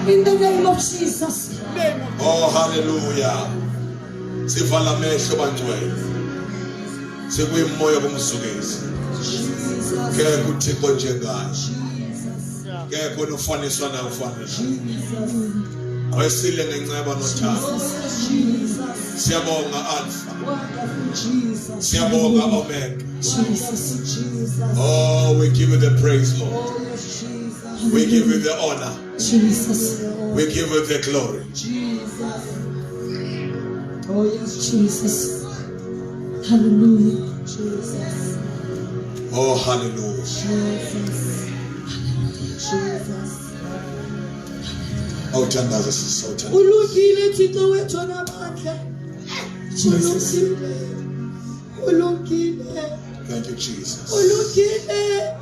In the name of Jesus. Oh, hallelujah. Sivala mehlo bangcwele. Sekuyimoya kumsukisi. Kekho uThixo njengaye. Kekho nofaniswa naye ufaniswa. Wesile ngenceba nothando. Siyabonga Alpha. Siyabonga Omega. Oh, we give you the praise, Lord. We give you the honor. Jesus. We give you the glory. Jesus. Oh yes, Jesus. Hallelujah. Jesus. Oh, hallelujah. Jesus. Jesus. Oh, tandaza sisotha. Ulungile Thixo wethu namandla. Ulungile. Thank you, Jesus. Ulungile.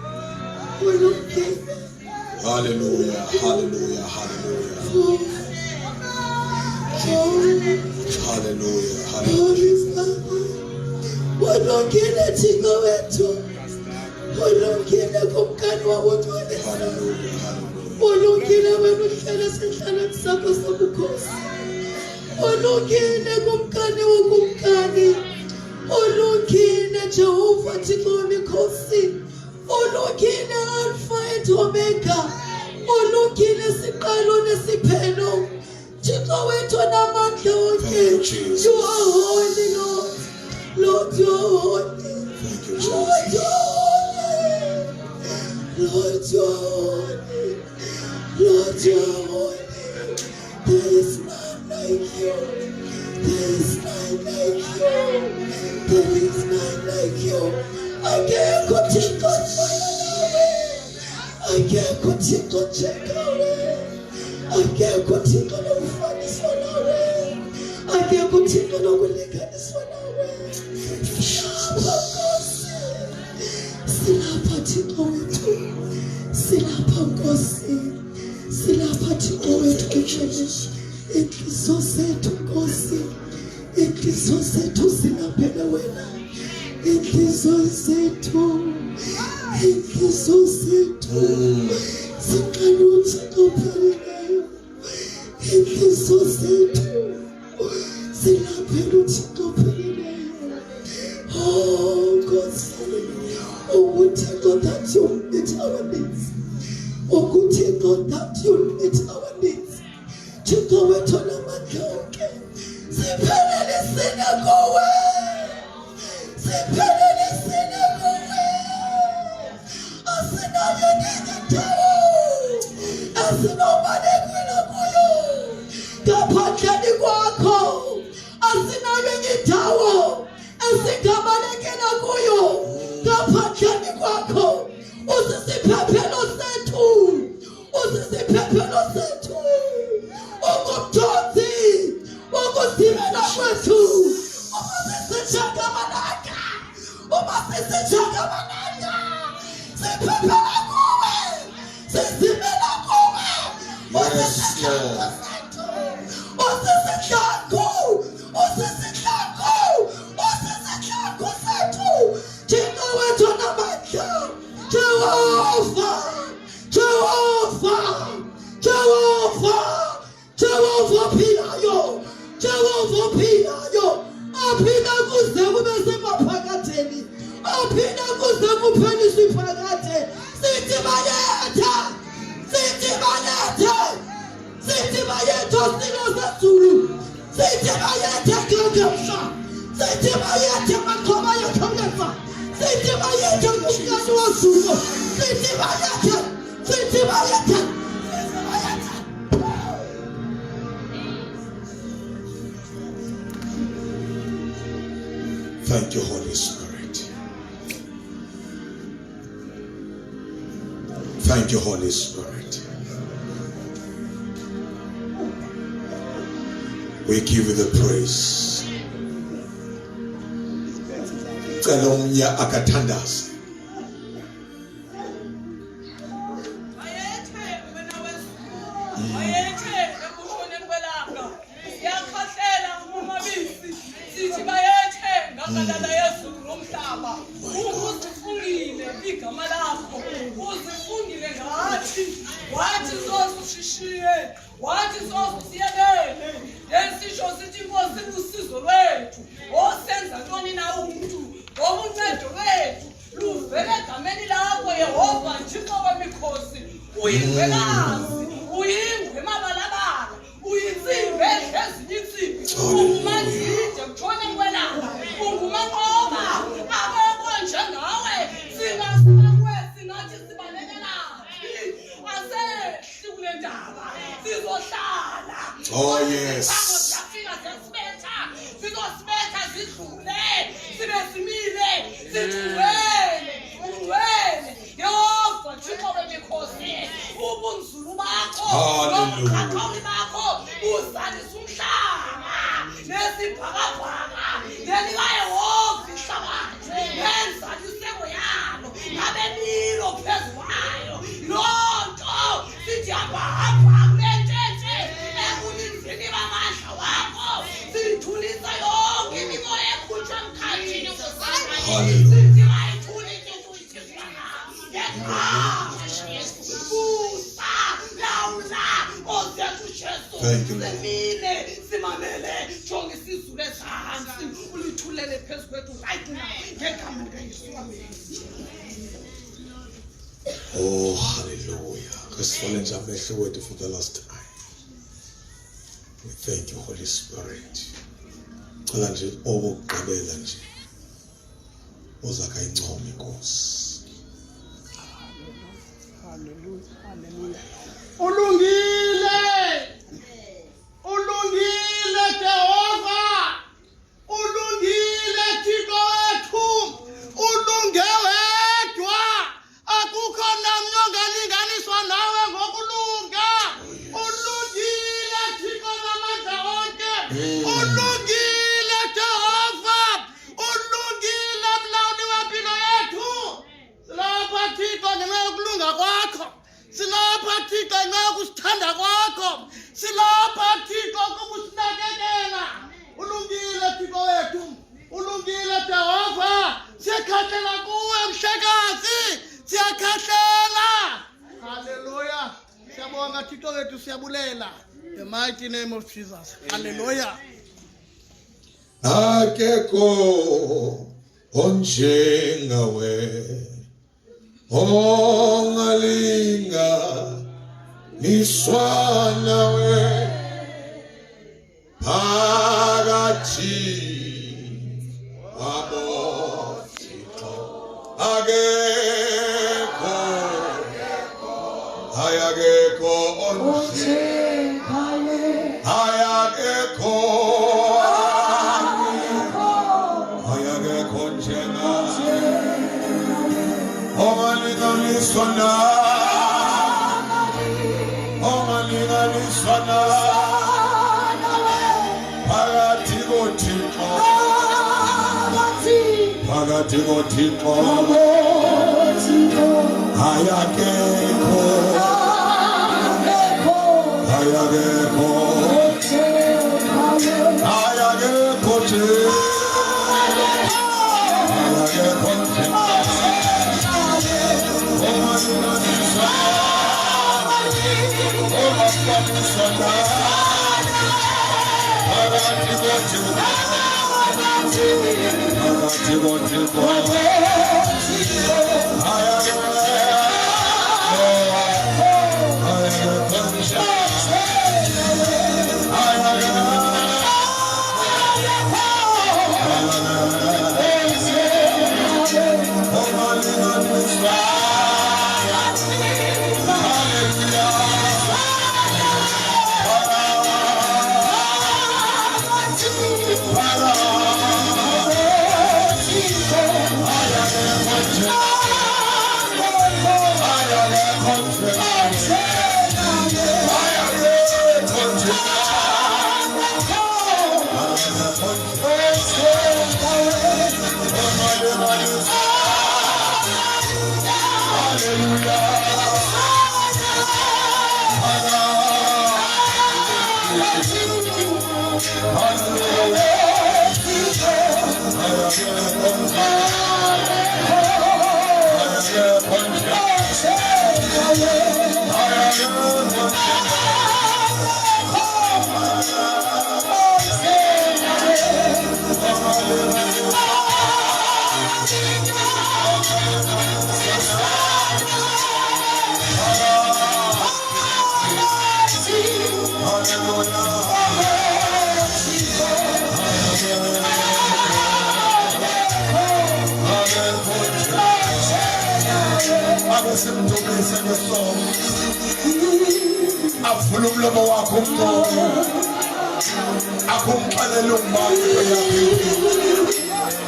Hallelujah, hallelujah, hallelujah. Hallelujah, hallelujah. Ulungile Thixo wethu. Ulungile kumkani wabotshwane. Hallelujah. Ulungile wena uhlala esihlalweni sakho sobukhosi. Ulungile kumkani wokumkani. Ulungile Jehova Thixo wemikhosi. Ulungile Alpha and Omega. Ulungile siqalo nesiphelo. Thixo wethu namandla wonke. You are holy, Lord. Lord, you are holy. Thank you, Lord, you Jesus. are holy. Lord, you are holy. Lord, you are holy. There is none like you. There is none like you. There is none like you. I can't continue to I can't continue to check away. I can't continue to find this one away. I can't continue to look at this one away. Silapha Thixo wethu. Silapha Nkosi. Silapha Thixo wethu ekhaya. Inhliziyo zethu Nkosi. Inhliziyo zethu zinaphela wena. Inhliziyo zethu. Inhliziyo zethu. Siqala uThixo phelileyo. Inhliziyo zethu. Silaphela uThixo phelileyo. Oh Nkosi. Uthixo that you meet our needs. Uthixo that you meet our needs. Thixo wethu namandla onke. Siphelele sina kuwe. Siphelele sina kuwe. Asinayo ngindawo. Asinobani kwela kuyo. Ngaphandle kwakho. Asinayo ngindawo. Esingabalekela kuyo. Ngaphandle kwakho. Usisiphephelo sethu. Usisiphephelo sethu. Ukuthonzi. Ukusimela kwethu. Umasisijakamanaka. Umasisijakamanaka. Siphephela kuwe. Sisimela kuwe. Usisijakamanaka. Usisijakamanaka. Usisijakamanaka. Usisijakamanaka sethu. Thixo wethu namandla. Jehovah. Jehovah. Jehovah. Jehovah philayo. Jehovah philayo. Aphinda kuze kube semaphakatheni. Aphinda kuze kupheliswe iphakathe. Sithi bayetha. Sithi bayetha. Sithi bayetha silo sezulu. Sithi bayetha ngomsha. Sithi bayetha makhoba yakholeza. Sithi bayetha ngomkani wazulu. Sithi bayetha. Sithi bayetha. Thank you, Holy Spirit. Thank you, Holy Spirit. We give you the praise. Celomnya akathandaza. Ngalala Yesu nomhlaba uzifungile igama lakho uzifungile ngathi wathi sosishiye wathi sosiyekele lesisho sithi Nkosi usizo lwethu osenza ntoni na umuntu obuncedo lwethu luvele egameni lakho Yehova Thixo wemikhosi uyingwekazi uyingwe mabalabala uyinsimbi ezinye umandide mthone kwelanga ungumanqoba akekho njengawe singasikwe singathi sibalekela ase sikule ndaba sizohlala Oh yes. Sizosibetha sidlule sibe simile sithwele ungwele Yehova Thixo wemikhosi ubunzulu bakho nomkhatholi bakho uzalisa umhlaba nesibhakabhaka nelikaYehova ihlabathi nenzaliseko yalo nabemilo phezu kwayo lonto sithi hamba kulentente ekulinzini bamandla wakho sithulisa yonke imimoya ekhutshwa emkhathini sithi ayithuli into uyithizana Thank you, Lord. Oh, hallelujah. Let's fall into our word for the last time. We thank you, Holy Spirit. Kalanje obugqibela nje. Uzaka income Nkosi. Ulungile Jehova, ulungile Thixo wethu, ulunge wedwa, akukho namnye ongalinganiswa nawe ngokulunga. Ulungile Thixo namandla onke, ulungile Jehova, ulungile mlawuli wempilo yethu. Silapha Thixo ngenxa yokulunga kwakho, silapha Thixo ngenxa yokusithanda kwakho, silapha Thixo kukusinakekela. Ulungile Thixo wethu, ulungile Jehova, siyakhahlela kuwe mhlekazi, siyakhahlela. Hallelujah. Siyabonga Thixo wethu, siyabulela. The mighty name of Jesus. Hallelujah. Akekho onjengawe ongalinga niswanawe phakathi kwabo Thixo akekho ayakekho onjengawe ayakekho ongalinganiswa phakathi koThixo ayakekho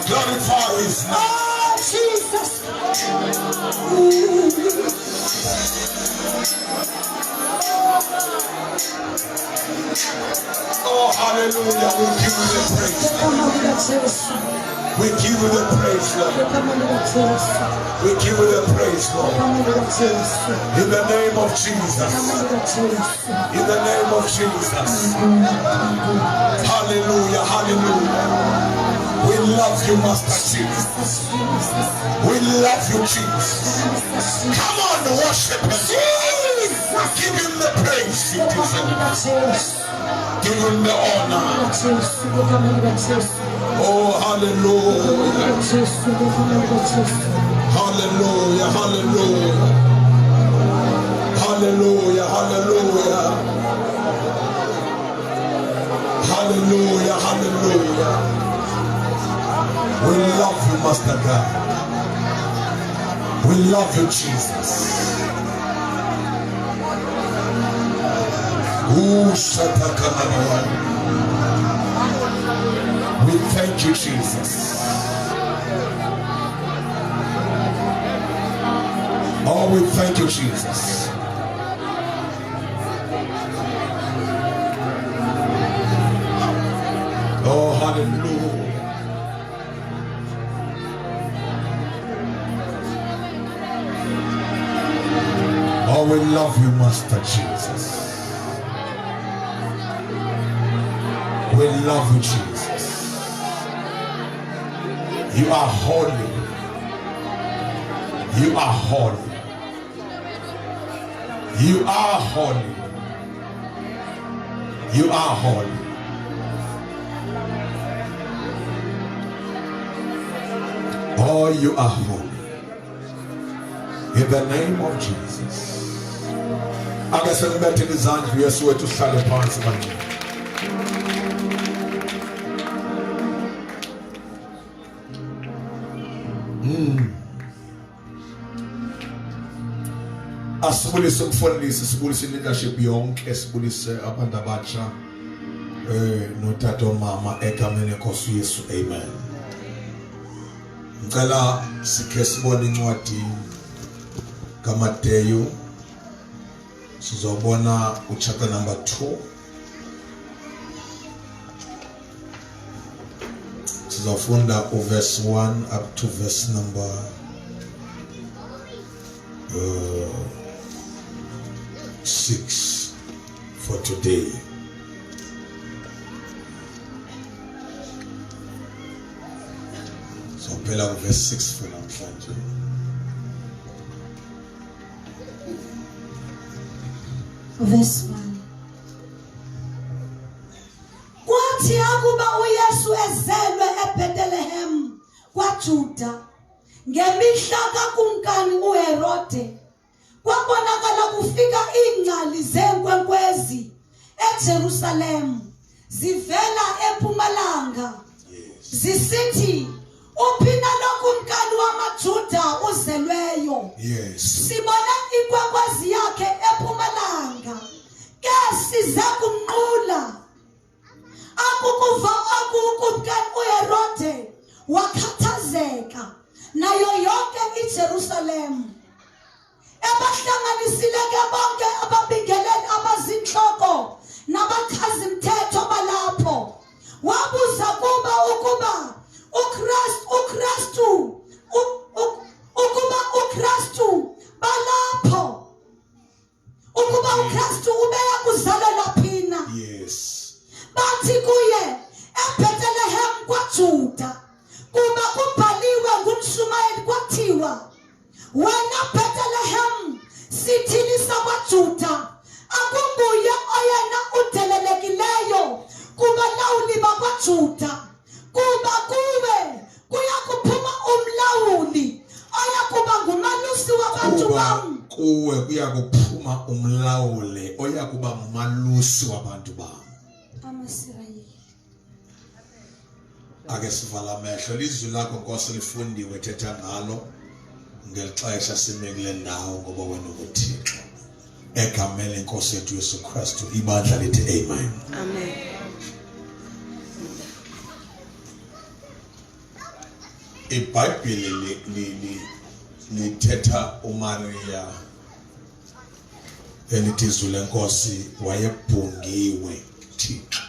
Glorify his name. Jesus. Oh, hallelujah. We give you the praise. We give you the praise, Lord. We give you the praise, Lord. In the name of Jesus. In the name of Jesus. Hallelujah. Hallelujah. We love you, Master Jesus. We love you, Jesus. Come on, worship him. Give him the praise he deserves. Give him the honor. Oh, hallelujah. Hallelujah. Hallelujah. Hallelujah. Hallelujah. Hallelujah. Hallelujah. We love you, Master God. We love you, Jesus. We thank you, Jesus. Oh, we thank you, Jesus. Oh, hallelujah. Oh, we love you, Master Jesus. We love you, Jesus. You are holy. You are holy. You are holy. You are holy. Oh, you are holy. In the name of Jesus. I'm going to celebrate in his hands. We are swear to celebrate. Asibulise umfundisi, sibulise leadership yonke, sibulise abantu abatsha notata mama egameni lenkosi Yesu. Amen. Ngicela sikhe sibone incwadi kaMateyu. Sizobona uchapter number 2. Sizofunda verse 1 up to verse number 6 for today. So phela verse 6 for namhlanje. Verse 1. Kwathi akuba uYesu ezelwe eBethlehem amaJuda ngemihla kakumkani uHerode kwabonakala kufika ingcali zenkwenkwezi eJerusalem zivela eMpumalanga zisithi uphina lokumkani wamaJuda uzelweyo. Sibona inkwenkwezi yakhe eMpumalanga ke siza kumnqula. Akukuva akukumkani uHerode wakhathazeka nayo yonke iJerusalem. Ebahlanganisile ke bonke ababingeleli abazinhloko nabakhazimthetho balapho. Wabuza kuba ukuba uKristu balapho. Ukuba uKristu ubeya kuzalela phina. Bathi kuye eBethlehem kwaJuda kuba kubhaliwe nguMshumayeli kwathiwa wena Bethlehem sithini sakwaJuda akunguye oyena udelelekileyo kuba lawuli bakwaJuda kuba kuwe kuyakuphuma umlawuli oyakuba ngumalusi wabantu bam. Kuwe kuyakuphuma umlawuli oyakuba ngumalusi wabantu bam. Amasirayeli. Ake sivala amehlo. Ilizwi lakho Nkosi lifundiwe thetha ngalo ngelixesha sime kule ndawo ngoba wena uthixo. Egameni lenkosi yethu Yesu Kristu ibandla lithi amen. Amen. iBhayibheli lithetha uMaria elithi izwi lenkosi wayebhungiwe Thixo.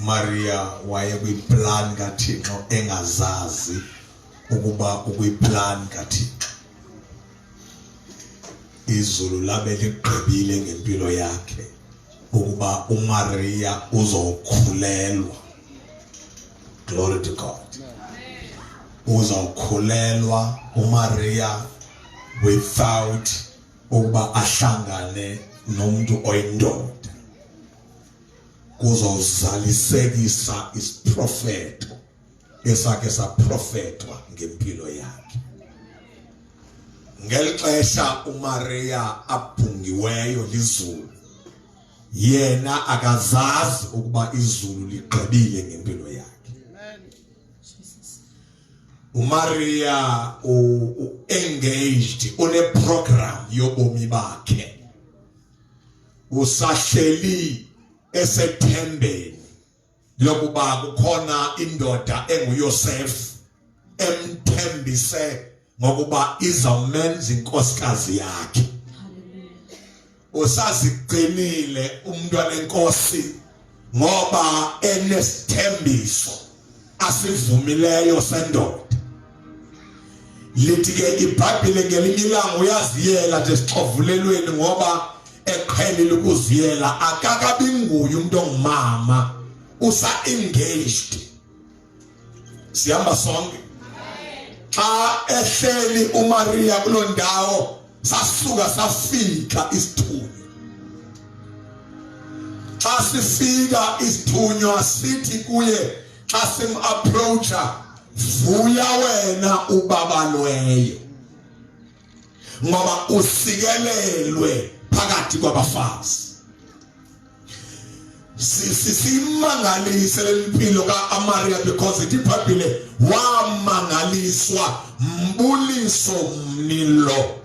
Maria wayekuyiplan kaThixo engazazi ukuba ukuyiplan kaThixo. Izulu labe ligqibile ngempilo yakhe ukuba uMaria uzokhulelwa. Glory to God. Uzokhulelwa uMaria without ukuba ahlangane nomuntu oyindoda. Kuzozalisekisa isiprofeto esake saprofetwa ngempilo yakhe. Ngelixesha uMaria abhungiweyo lizulu, yena akazazi ukuba izulu ligqibile ngempilo yakhe. uMaria engaged on a program yobomi bakhe. Usahleli esethembeni lokuba kukhona indoda enguYosef emthembise ngokuba izawumenza inkosikazi yakhe. Usaziqinile umntwana wenkosi ngoba enesithembiso asivumileyo sendoda. Lithi ke iBhayibheli ngelinye ilanga uyaziyela nje sixovulelweni ngoba eqhelile ukuziyela akakabi nguye umuntu ongumama usa engaged. Sihamba sonke. Xa ehleli uMaria kuloo ndawo sasuka safika isithunywa. Xa sifika isithunywa sithi kuye xa sim-approacha, vuya wena ubabalweyo ngoba usikelelwe phakathi kwabafazi. Simangalise lempilo kaMaria because iBhayibheli wamangaliswa mbuliso mnilo.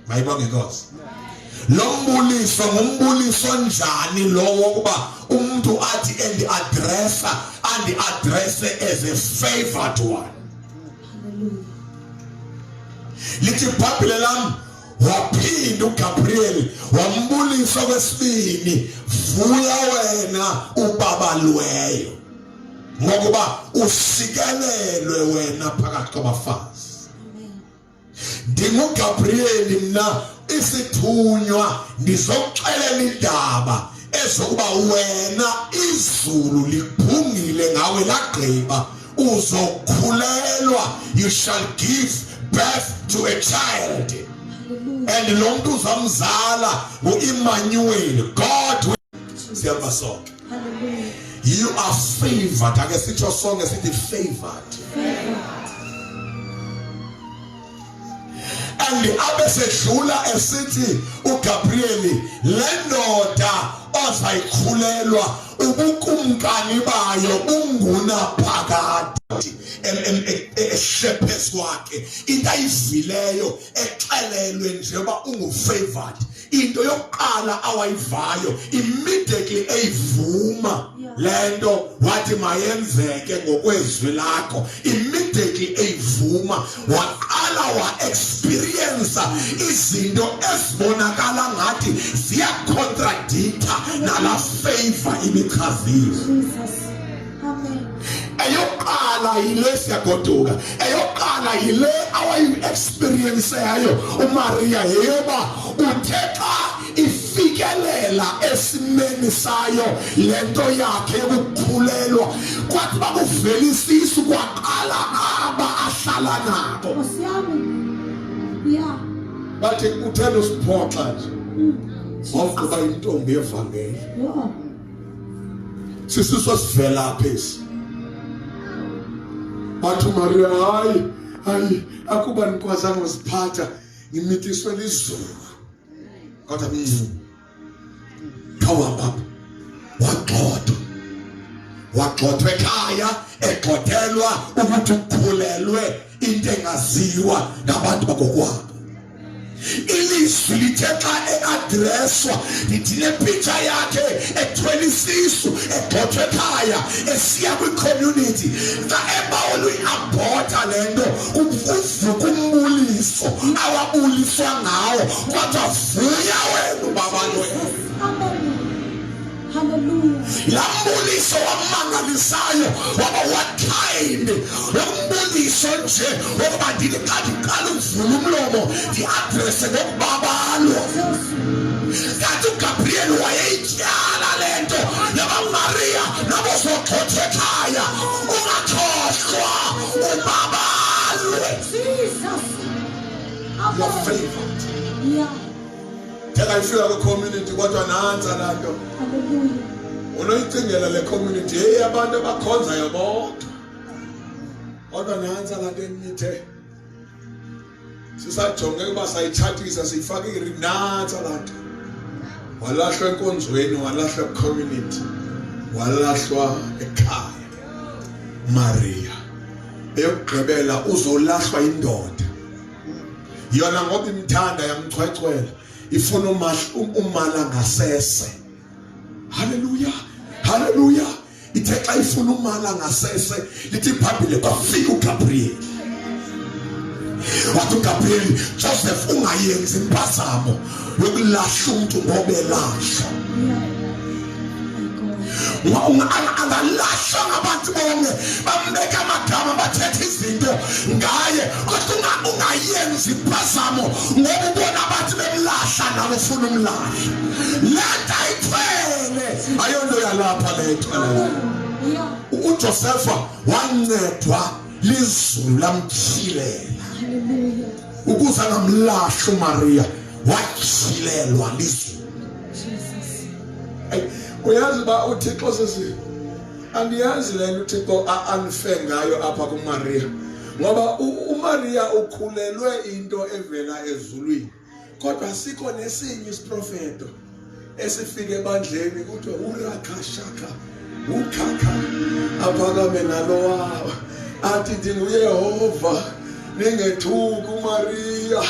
Mayibonge Nkosi. Lo mbuliso ngumbuliso njani lowo kuba umuntu athi address as a favored one. Lithi iBhayibheli lam waphinda uGabriel wambulisa kwesibini, vuya wena ubabalweyo ngokuba usikelelwe wena phakathi kwabafazi. NginguGabriel mina isithunywa ndizokuxelela indaba ezokuba wena izulu liphungile ngawe lagqiba uzokhulelwa, you shall give birth to a child. And lo muntu uzamzala uEmmanuel, God. Siyabasonke. You are favored. I guess it's your song as it is favored. And the abesedlula esithi uGabriel lendoda ozayikhulelwa ubukumkani bayo bunguna phakathi eshephes kwakhe into ayivileyo exelelwe njengoba ungufavored. Into yokuqala awayivayo immediately eyivuma lento wathi mayenzeke ngokwezwi lakho, immediately eyivuma waqala wa experience izinto ezibonakala ngathi ziya contradicta nala favor ibichaziwe. Jesus. Amen. Eyoqala yile siyagoduka, eyoqala yile awayi experience yayo uMaria yeba uthexa ifikelela esimeni sayo lento yakhe yokukhulelwa kwathi bakuvelisiso kwaqala aba ahlala nabo. Osiyami. Yeah. Bathi uthela usiphoxa nje ngoba intombi evangeli Yeah. sisizwe sivela phezulu. Bathi Maria hayi akuba nikwazanga usiphatha ngimithiswe lizulu. Kodwa khawamba wagxothwa ekhaya egxothelwa ukuthi ukhulelwe into engaziwa ngabantu bakokwabo. Ilizwi lithetha eadreswa lidine picture yakhe ethwele isisu egxothwe ekhaya esiya kwi-community xa ebawula i-abhotha lento kuvuka umbuliso awabuliswa ngawo kodwa vuya wena ubaba wena. Amen. Hallelujah. Lambuliso wamangalisayo waba wathayini lombuliso nje wokuba ndiliqala uvula umlomo ndi-adrese ngokubabalo. Kanti uGabriel wayeyityala lento yabaMaria nabosogxothwa ekhaya ungakhohlwa ubabalwe. Jesus. You are Amen. favored. Yeah. Tell I feel like a community kodwa nanza lanto. Hallelujah. Unoyicingela le community hey abantu abakhonzayo bonke. Kodwa nanza lanto enithe. Sisajonge kuba sayichatisa sifaka irinatha lanto. Walahlwa enkonzweni, walahlwa community, walahlwa ekhaya. Maria eyogqibela uzolahlwa indoda. Yona ngoba imthanda yamchwechwela ifuna umala ngasese. Hallelujah. Hallelujah. Ithe xa ifuna umala ngasese lithi phambili kwafika uGabriel. Wathi uGabriel Joseph ungayenzi impazamo yokulahla umuntu ngoba elahla. Angalahla ngabantu bonke bambeka amagama bathethe izinto ngaye kodwa ungayenzi impazamo ngoba ubona abantu bemlahla nawe ufuna umlahla. Lento ayithwele ayonto yalapha lethu. uJoseph wancedwa lizulu lamthilela ukuze ngamlahla uMaria wathilelwa lizulu. Uyazi ba uThixo sesi andiyazi lento uThixo anfe ngayo apha kuMaria ngoba uMaria ukhulelwe into evela ezulwini kodwa sikho nesinye isiprofeto esifike ebandleni kuthiwa urakashaka ukhakha aphakame nalowa athi ndinguyehova ningethuki uMaria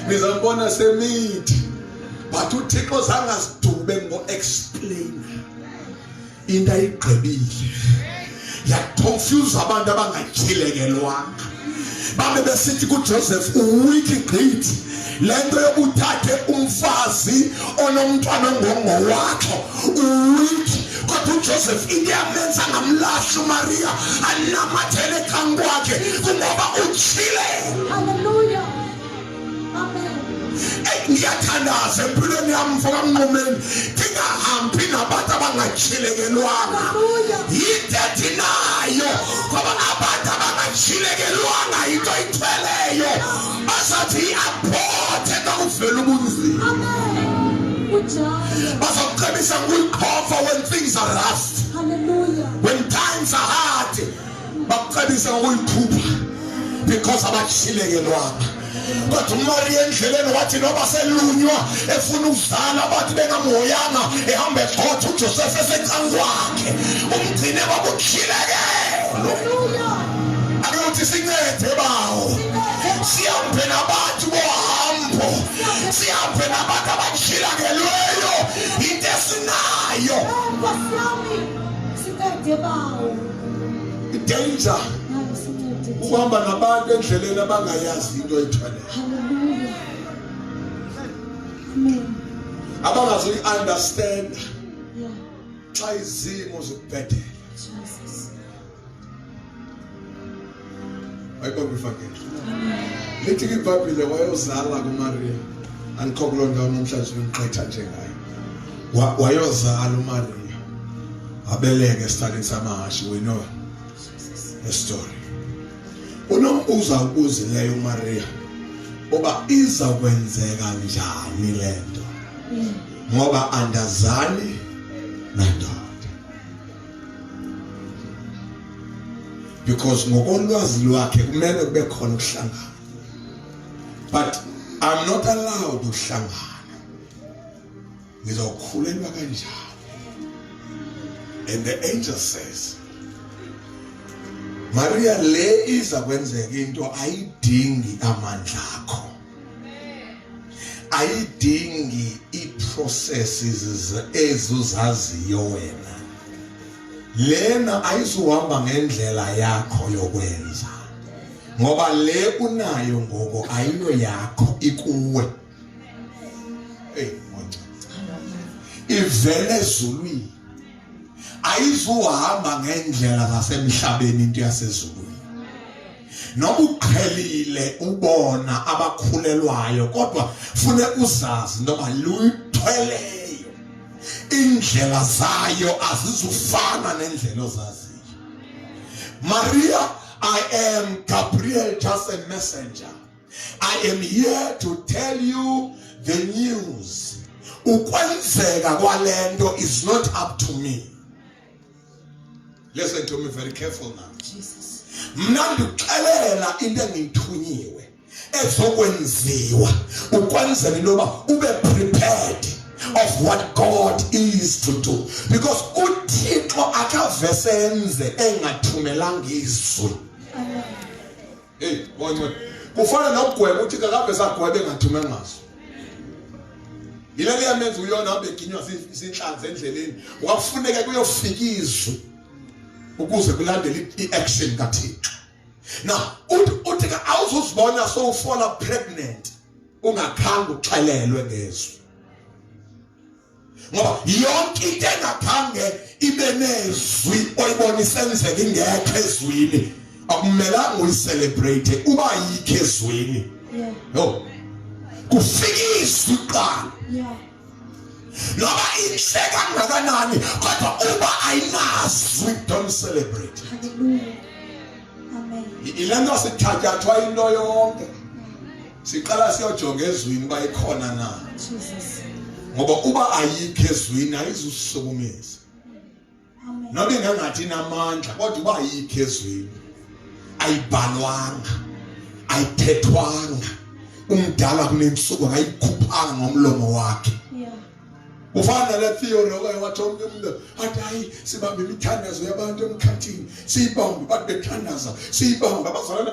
nizambona semithi. But uThixo zangasidube ngo-explain into ayigqibile yaconfuse abantu abangatyhilekelwanga babe besithi kuJoseph uweak great lento yokuthathe umfazi onomntwana ongongowakho uweak kodwa uJoseph into yamenza ngamlahla uMaria anamathele ekhanga kwakhe kungoba utshile. Hallelujah. Amen. Ngiyathandaza empilweni yami mfoka Mnqumeni ndingahambi nabantu abangatshilekelwanga yintethe nayo ngoba abantu abangatshilekelwanga yinto ayithweleyo basathi i-abhothe kakuvela ubunzima. Amen. Bazawucebisa ngokuyikhofa when things are rough Hallelujah. When times are hard, bakucebisa ngokuyiphupha because abatshilekelwanga. Kodwa uMaria endleleni wathi noba selunywa efuna ukuzala bathi bengamhoyanga ehamba egxotha uJoseph esecankwakhe umgcine babukhilekelo. Hallelujah. Akuthi sincede bawo. Sihambe nabantu bohambo. Sihambe nabantu abatshilekelweyo into esinayo. Danger. Ukuhamba nabantu endleleni abangayazi into ethuleyo. Hallelujah. Amen. Abangazoyi understand Yeah. xa izimo zikubhedela. Jesus. Ayikokufakela. Lithi iBhayibhile wayozala kuMaria. Andikho kuloo ndawo namhlanje ngigqitha njengayo. Wayozala uMaria. Abeleke esitalini samahashi, we know the story. Unombuza ukuzileyo uMaria oba iza kwenzeka njani lento ngoba andazani nandoda. Because ngokolwazi lwakhe kumele kube khona ukuhlangana, but I'm not allowed ukuhlangana. Ngizokhulelwa kanjani? And the angel says, Maria, le iza kwenzeka into ayidingi amandla akho, ayidingi iprocesses ezuzaziyo wena. Lena ayizuhamba ngendlela yakho yokwenza, ngoba le unayo ngoko ayiyo yakho, ikuwe. Ivele ezulwini. Ayizuhamba ngendlela zasemhlabeni into yasezulwini. Noma uqhelile ubona abakhulelwayo kodwa fune uzazi noma luyithweleyo indlela zayo azizufana nendlela ozaziyo. Maria, I am Gabriel, just a messenger. I am here to tell you the news. Ukwenzeka kwalento is not up to me. Listen to me very careful now. Jesus. Mna ndixelela into engiyithunyiwe ezokwenziwa ukwenzela intoba ube prepared of what God is to do, because uThixo akavesenze engathumelanga izwi. Hey, bonke kufana nokugweba uthi akavesa gwebe engathumanga ngazo. Yileli yamenza uyona hambe eginywa sinhlanzi endleleni wakufuneka kuyofika izwi ukuze kulandele i-action kaThixo. Now uthi ka awuzuzibona so ufala pregnant ungakhange uxelelwe ngezwi, ngoba yonke into engakhange ibe nezwi oyibona isenzeka ingekho ezwini akumelanga uyicelebrate uba yikho ezwini. Yo kufika izwi qala. Yeah. Noba inhle kangakanani kodwa uba ayinazwi, don't celebrate. Hallelujah. Amen. Ilento sithatyathwa into yonke siqala siyojonga ezwini uba ikhona na, Jesus. ngoba uba ayikho ezwini ayizusukumisa. Amen. Noba ingangathi inamandla kodwa uba ayikho ezwini ayibhalwanga, ayithethwanga, umdala kunensuku akayikhuphanga ngomlomo wakhe. Yeah. Ufana le theory oke wathi onke umuntu athi hayi sibambe imithandazo yabantu emkhathini, siyibambe bathi bethandaza, siyibambe abazalwane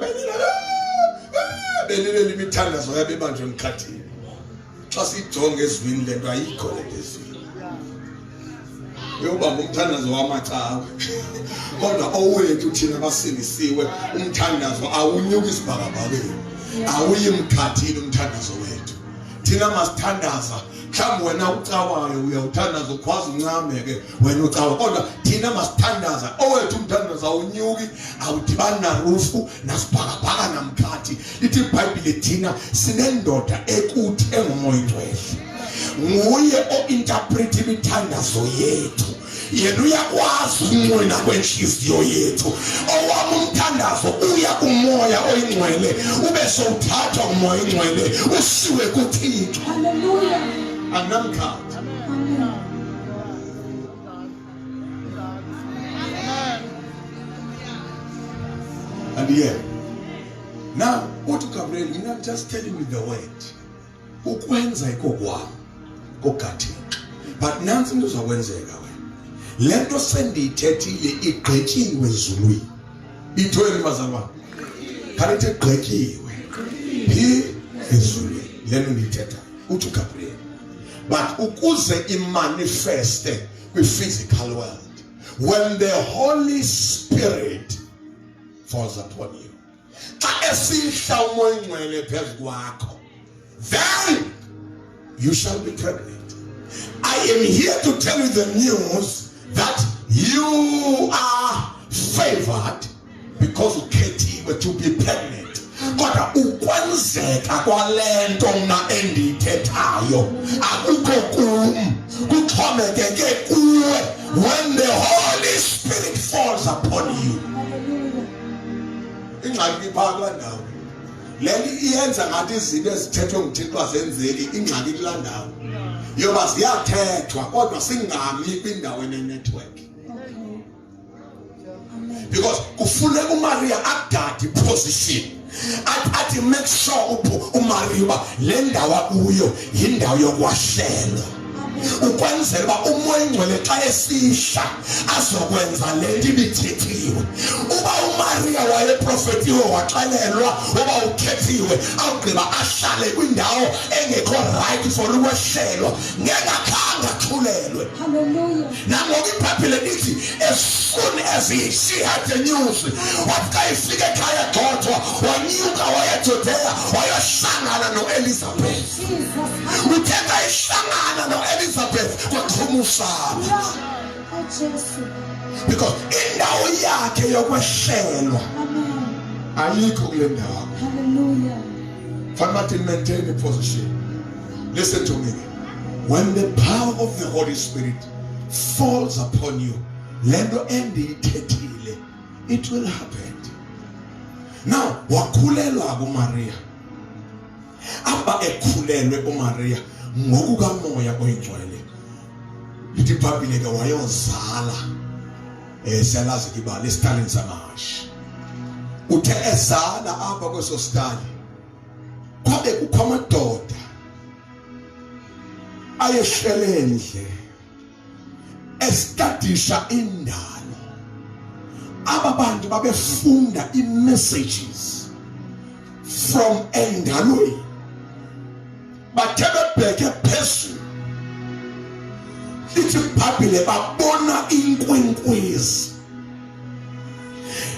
belilela imithandazo yabo ebanjwe emkhathini. Xa sijonge ezwini lento ayikho lento ezwini. Uyobamba umthandazo wamacawa kodwa owethu thina basindisiwe umthandazo awunyuki isibhakabhakeni, awuyi emkhathini umthandazo wethu. Thina masithandaza mhlawumbe wena ucawayo uyawuthandaza ukwazi uncameke wena ucawa, kodwa thina masithandaza owethu umthandazo awunyuki awudibani narufu nasibhakabhaka namkhathi. Lithi iBhayibhile thina sinendoda ekuthi engumoya ingcwele, nguye o-interprete imithandazo yethu, yena uyakwazi ukunqina kwenhliziyo yethu. Owami umthandazo uya kumoya oyingcwele ube sowuthathwa umoya oyingcwele usiwe kuThixo. Hallelujah. Anginamkhathi. Amen. And yeah. Now, what Gabriel, you know, I'm just telling you the word. Ukwenza ikokwami kogathini. But nansi into zakwenzeka wena. Lento sendiyithethile igqityiwe ezulwini. Ithweni bazalwane. Kanti igqityiwe. Phi ezulwini. Lento ndiyithetha uthi Gabriel. But ukuze imanifeste kwi-physical world, when the Holy Spirit falls upon you, then you shall be pregnant. I am here to tell you the news that you are favored because ukhethiwe to be pregnant. Kodwa ukwenzeka kwalento mna endiyithethayo akukho kum, kuxhomekeke kuwe when the Holy Spirit falls upon you. Ingxaki iphaa kulaa ndawo. Leli iyenza ngathi izinto ezithethwe nguThixo azenzeli, ingxaki kulaa ndawo. Yoba ziyathethwa kodwa singami kwindawo enenetwork. Because kufuneka uMaria agade position. Athi make sure uMaria le ndawo akuyo yindawo yokwahlelwa. Ukwenzela uba umoya engcwele xa esisha azokwenza le nto ibithethiwe. Uba uMaria wayeprofetiwe waxelelwa uba ukhethiwe awugqiba ahlale kwindawo engekho right for ukwehlelwa ngekakhange athulelwe. Nangoku iBhayibhile lithi as soon as she had the news, wathi xa ifike ekhaya egxothwa wanyuka wayeJudeya wayohlangana noElizabeth. Uthe xa ehlangana noElizabeth kwaxhumusana. Because indawo yakhe yokwehlelwa ayikho kule ndawo. Fanele maintain a position. Listen to me. When the power of the Holy Spirit falls upon you, lendo endiyithethile, it will happen. Now, wakhulelwa uMaria. Aba ekhulelwe uMaria ngokukamoya oyingcwele. Lithi iBhayibhile ke wayozala siyalazi ibali esitalini samahashi. Uthe ezala apha kweso stali kwabe kukho amadoda ayeshelendle estadisha indalo. Aba bantu babefunda i-messages from endalweni. Bathe bebheke phezulu, lithi iBhayibhile babona inkwenkwezi.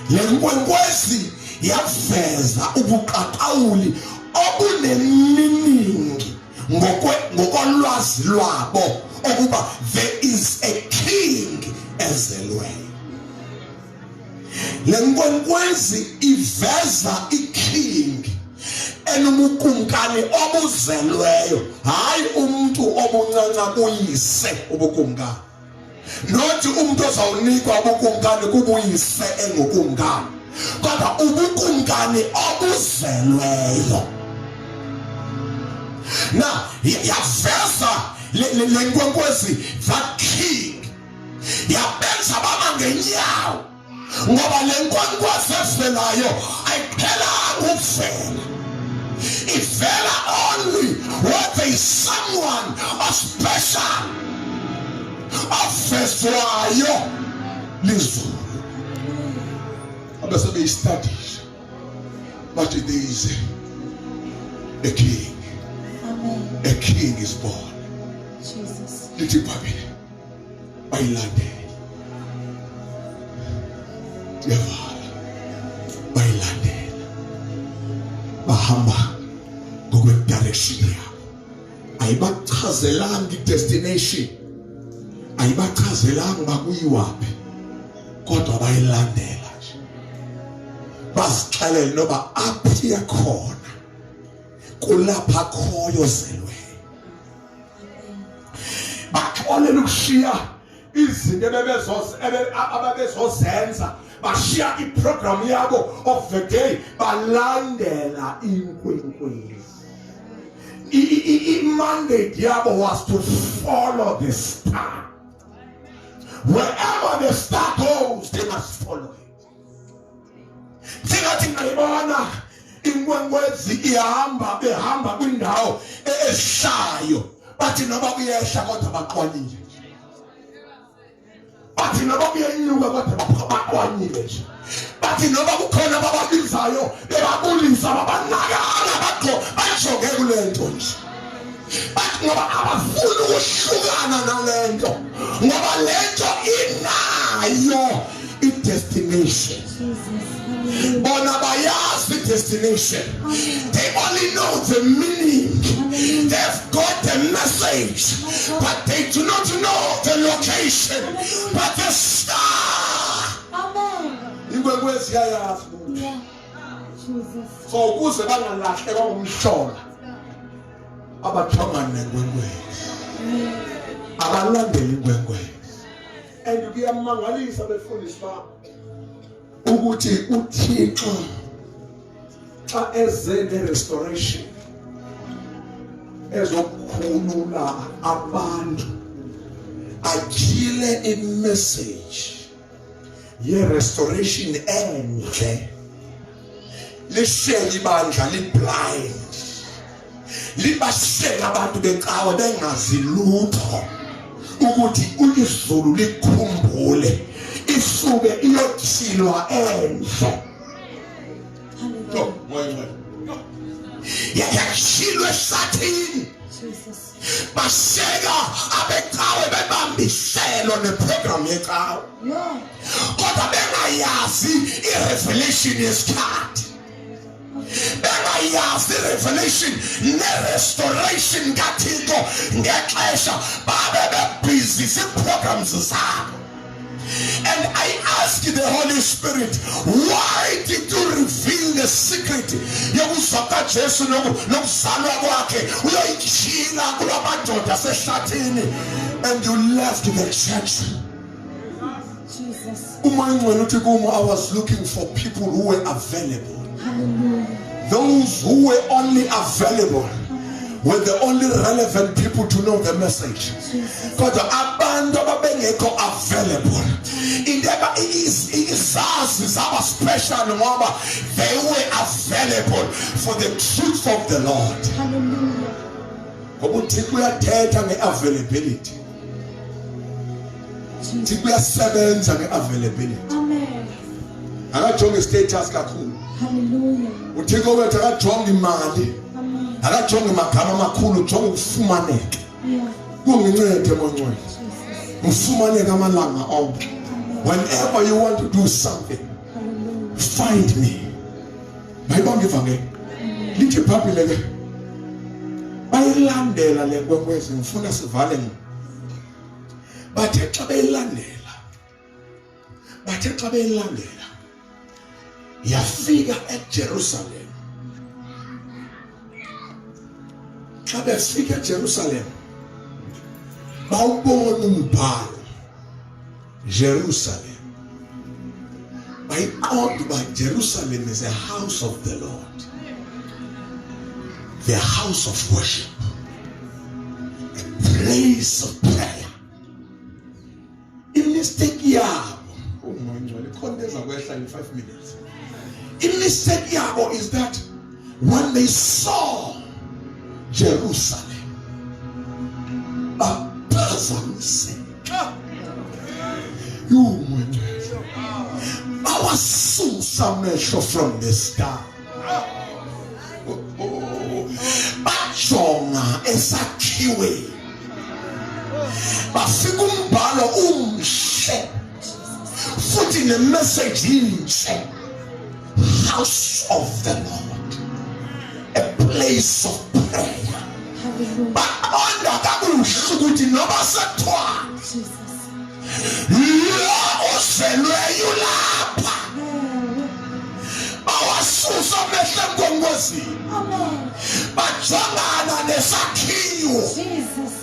Le nkwenkwezi yaveza ubuqaqawuli obuneminingi ngokolwazi lwabo okuba there is a king ezelweyo. Le nkwenkwezi iveza iking enumukumkani obuzelweyo, hayi umuntu obuncanca kuyise ubukumkani. Nothi umuntu ozawunikwa ubukumkani kubuyise engukumkani, kodwa ubukumkani obuzelweyo. Now yaveza le nkwenkwezi that king yabenza baba ngenyawo, ngoba le nkwenkwezi evelayo ayiphelanga ukuvela. Ivela only when there is someone special ovezwayo lizulu. Abese beyistudies but there is a king. A king is born. Jesus. Lithi iBhayibhile bayilandela. Yavala bayilandela. Bahamba ngokwe-direction yabo. Ayibachazelanga i-destination. Ayibachazelanga bakuyiwaphi. Kodwa bayilandela nje. Bazixelela noba aphiya khona kulapha khoyo zelwe. Baxolela ukushiya izinto ababezozenza, bashiya iprogram yabo of the day, balandela inkwenkwezi. I-mandate yabo was to follow the star. Wherever the star goes, they must follow it. Singathi ngayibona inkwenkwezi ihamba kwindawo ehlayo. Bathi noba kuyehla kodwa baqwanile. Bathi noba kuyenyuka kodwa baqwanile nje. Bathi noba kukhona abababizayo bebabulisa babanakana bajonge kule nto nje. Bathi ngoba abafuni ukuhlukana nale nto. Ngoba le nto inayo i-destination. Bona bayazi destination. They only know the meaning. They've got the message, but they do not know the location. But the star. Amen. Inkwenkwezi yayazi. Yeah. Jesus. So ukuze bangalahlekwa umhlola, abathongana nenkwenkwezi, abalandela inkwenkwezi. And kuyamangalisa befundisi bami ukuthi uThixo xa eze ne-restoration ezokukhulula abantu, atyhile i-message ye-restoration enhle, lihleli ibandla li-blind, libashela abantu becawe bengazi lutho ukuthi izulu likhumbule isuke iyothilwa enhle. Yakhilwe ehlathini basheka abecawe bebambiselo neprogram yecawe kodwa bengayazi i-revelation yesikhathi, bengayazi i-revelation ne-restoration kaThixo ngexesha babe bebhizi zii-programs zabo. And I ask the Holy Spirit, why did you reveal the secret? Yokuzaka Jesu nokuzalwa kwakhe uyoyikhila kulamadoda asehlathini, and you left the church. Jesus. I was looking for people who were available. Hallelujah. Those who were only available were the only relevant people to know the message. Because abantu ababengekho available, izazi zaba special ngoba they were available for the truth of the Lord. Hallelujah. Ngoba uThixo uyathetha nge-availability. uThixo uyasebenza nge-availability. Amen. Akajonge status kakhulu. Hallelujah. uThixo wethu akajonge imali, Amen. akajonge amagama amakhulu, ujonge ukufumaneka. Yeah. Kungincede moncwele, Jesus. ufumaneke amalanga onke. Whenever you want to do something, Hallelujah. find me. Bayibonga ivangeli lithi iBhayibhile ke bayilandela le nkwenkwezi, ngifuna sivale bathe xa beyilandela yafika eJerusalem. Xa befika eJerusalem bawubona umbhalo Jerusalem. Bayiqonda uba Jerusalem is a house of the Lord, the house of worship, a place of prayer. Imistake yabo, in 5 minutes. Imistake yabo is that when they saw Jerusalem, a person said, bawasusa amehlo from the sky, bajonga esakhiweni, bafika umbhalo umhle futhi nemessage inhle, house of the Lord, a place of prayer. Hallelujah. Baqonda kakuhle ukuthi noba sethwa lo oselweyo lapha bawasusa amehlo enkonkozini, Amen. bajongana nesakhiwo, Jesus.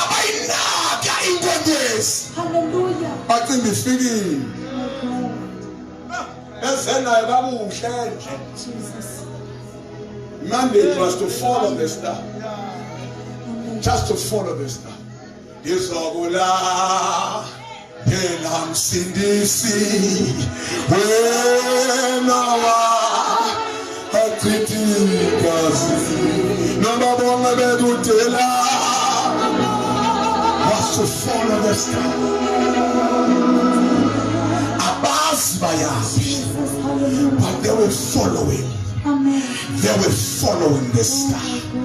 abayinaka inkwenkwezi. Hallelujah. Bacimba ifikile My God. ezenayo kakuhle nje. Jesus. Mandate was to follow the star, Amen. just to follow the star. Izokula yena msindisi nawa atitikasi nababonga bedutela was to follow the star. Abas bayazi, Jesus, hallelujah. but they were following. Amen. They were following the star. Oh, God.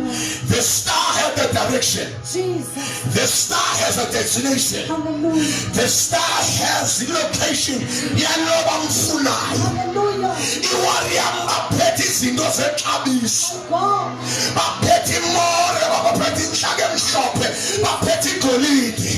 The star had the direction. Jesus, The star has a destination. hallelujah. The star has the location. Yaloba mfunayo. Hallelujah. Iwariam baphethi izinto zexabiso. God, Baphethi more, baphethi inhlaka emhlophe, baphethi igolide.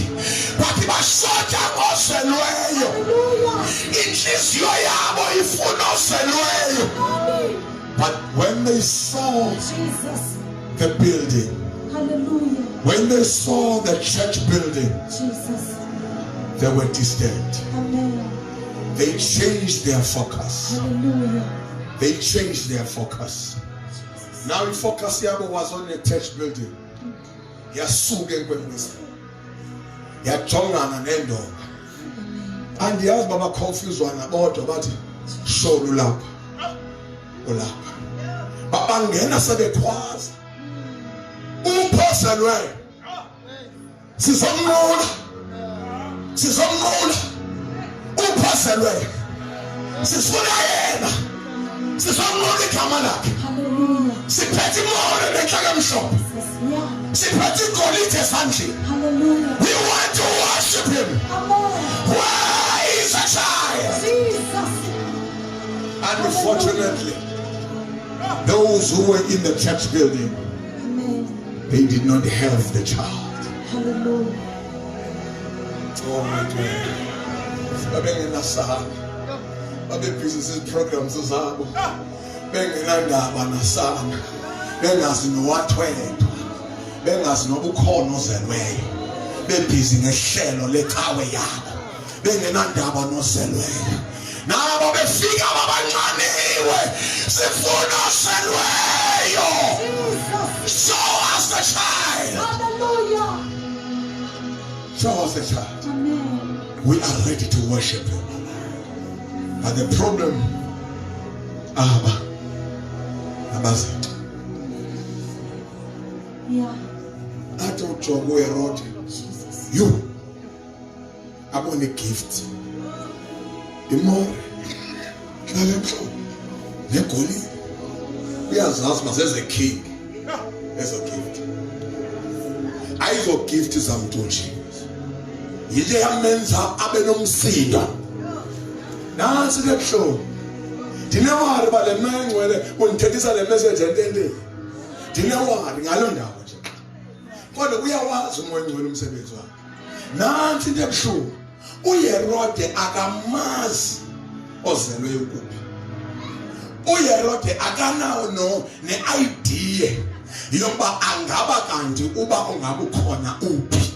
Bathi basotha ngoselweyo. hallelujah. Inhliziyo yabo ifuna oselweyo. Amen. But when they saw Jesus, the building, hallelujah. when they saw the church building, Jesus, they were disturbed. amen. They changed their focus. Hallelujah. They changed their focus. Now the focus yabo was on the church building. Yasuke kwemisa. Yajongana nendoda. And the husband was confused one about bathi show lapha. Ulapha. Babangena sebekhwaza. Uphoselwe. Sizomnqula. Uphoselwe. Sifuna yena. Sizomnqula igama lakhe. Hallelujah. Siphethe imole lenhlaka emhlophe. Jesus, yeah. Siphethe igolide esandleni. Hallelujah. We want to worship him. Amen. Where is the child? Jesus. Unfortunately, those who were in the church building, Amen. they did not have the child. Hallelujah. Oh my God. Babengenasana. Babebusiness programs zabo. Bengenandaba nasana. Bengazi nowathwethwa. Bengazi nobukhona ozelweyo. Bebhizi ngehlelo leqhawe yabo. Bengenandaba nozelweyo. Nabo befika babancaniwe. Sifuna ozelweyo. Jesus. Show us the child. Hallelujah. Show us the child. Amen. We are ready to worship him. But the problem, abazinto. Yeah. Athi uJobe uHerode, Jesus. you abone gift. Imore. Hlala negolide. Uyazazi maseze king. Ezo gift. Ayizo gift zamntunji. Yile yamenza abe nomsindo. Nansi ke buhlobo. Dinewari bale mengcwele unithethisa le message entendeni. Dinewari ngalo ndawo nje. Kodwa uyawazi umoya ngcwele umsebenzi wakhe. Nansi ke buhlobo. uHerode akamazi ozelwe ukuphi. uHerode akanawo ne-idea yokuba angaba kanti uba ungabukhona uphi.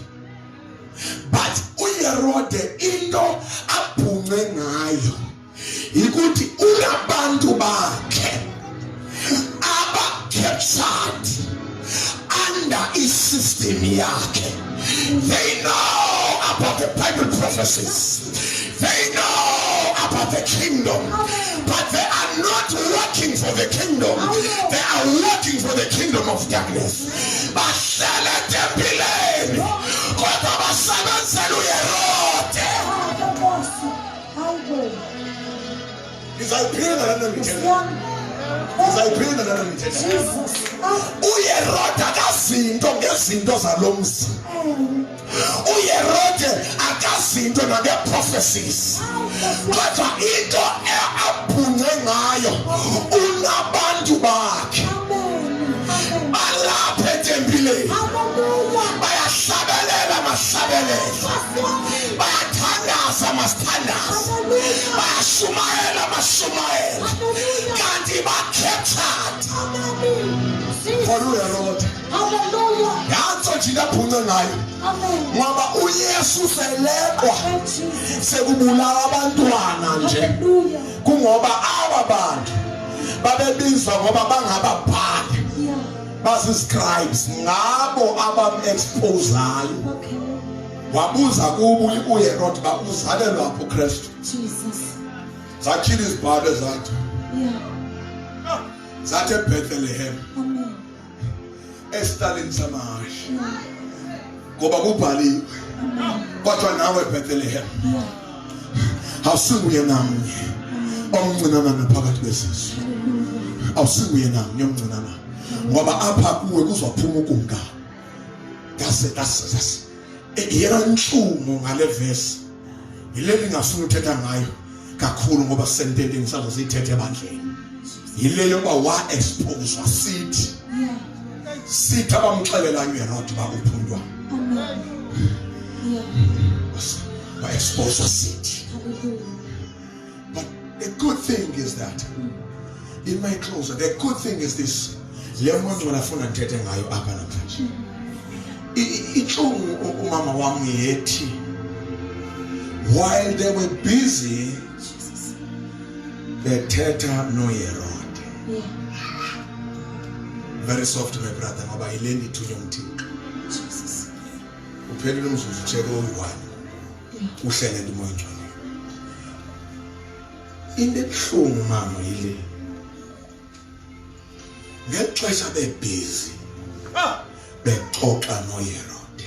But uHerode into abhunge ngayo ukuthi unabantu bakhe aba-captured under i-system yakhe. They know about the Bible prophecies. They know about the kingdom. But they are not working for the kingdom. They are working for the kingdom of darkness. Bahlala tempileni kodwa basebenzela uHerode. Ngizayiphinda lana ngithetha. Ngizayiphinda lana ngithetha. uHerode akazinto ngezinto zalomzi. uHerode akazinto nge-prophecies. Kodwa into abhunge ngayo unabantu bakhe balapha etempileni. Bayahlabelela mahlabelela, bayathandaza masithandaza, bayashumayela mashumayela, kanti ba-captured. For uHerode yanto nje abhunge ngayo ngoba uYesu selekwa sekubulawa abantwana nje, kungoba aba bantu babebizwa ngoba bangababhali baziscribes, ngabo abam-exposayo. Wabuza kubo uHerode babuzalelwa apho uKristu. zatyhila izibhalo ezathi Yeah. zathi eBethlehem Amen. esitalini samahashe ngoba kubhaliwe kodwa nawe eBethlehem Yeah. awusinguye namnye omncinana naphakathi kwesizwe awusinguye namnye omncinana ngoba apha kuwe kuzophuma ukunga that's yena ntshumo ngale verse yile ngafuna uthetha ngayo kakhulu ngoba sentending sazo siyithethe ebandleni yile yoba wa expose wasithi Yeah. sithi abamxelelayo uHerod bakuphundwa Amen. Yeah. wa expose wasithi. Hallelujah. But the good thing is that in my closet, the good thing is this. Le manje ngifuna ngithethe ngayo apha namhlanje. Inhlungu umama wami yethi while they were busy bethetha noHerod. Yeah. Very soft my brother ngoba ileni ithunywa uMthixo. Jesus. Uphelele umzuzu cheke oyi-1 Yeah. uhlele imoya engcwele. Into ebuhlungu mama yile. Ngexesha bebusy bexoxa noHerod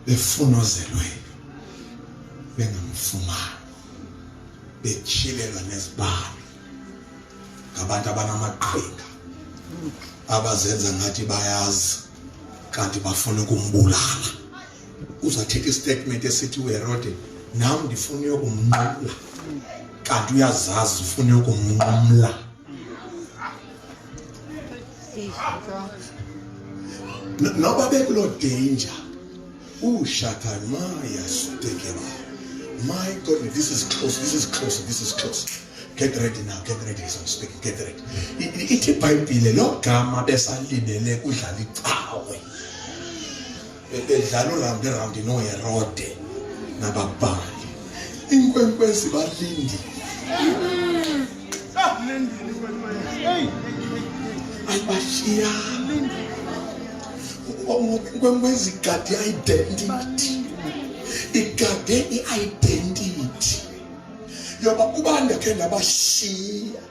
befuna ozelweyo bengamfumani bechilelwa nezibalo ngabantu abanamaqhinga abazenza ngathi bayazi kanti bafuna ukumbulala. Uzathetha istatement esithi uHerod nami ndifuna ukumnqula kanti uyazazi ufuna ukumnqumla. Noba bekulo danger Ushatamaya Sutekeba. My God, this is close, this is close, this is close. Get ready now, get ready as I'm speaking, get ready. Ithi iBhayibhile lo gama besalindele udlala icawe. Bedlala around noHerod nababhali. Inkwenkwezi balindile. Ayibashiya. Inkwenkwezi igade identity. Igade i-identity. Yoba kubanda ke nabashiya.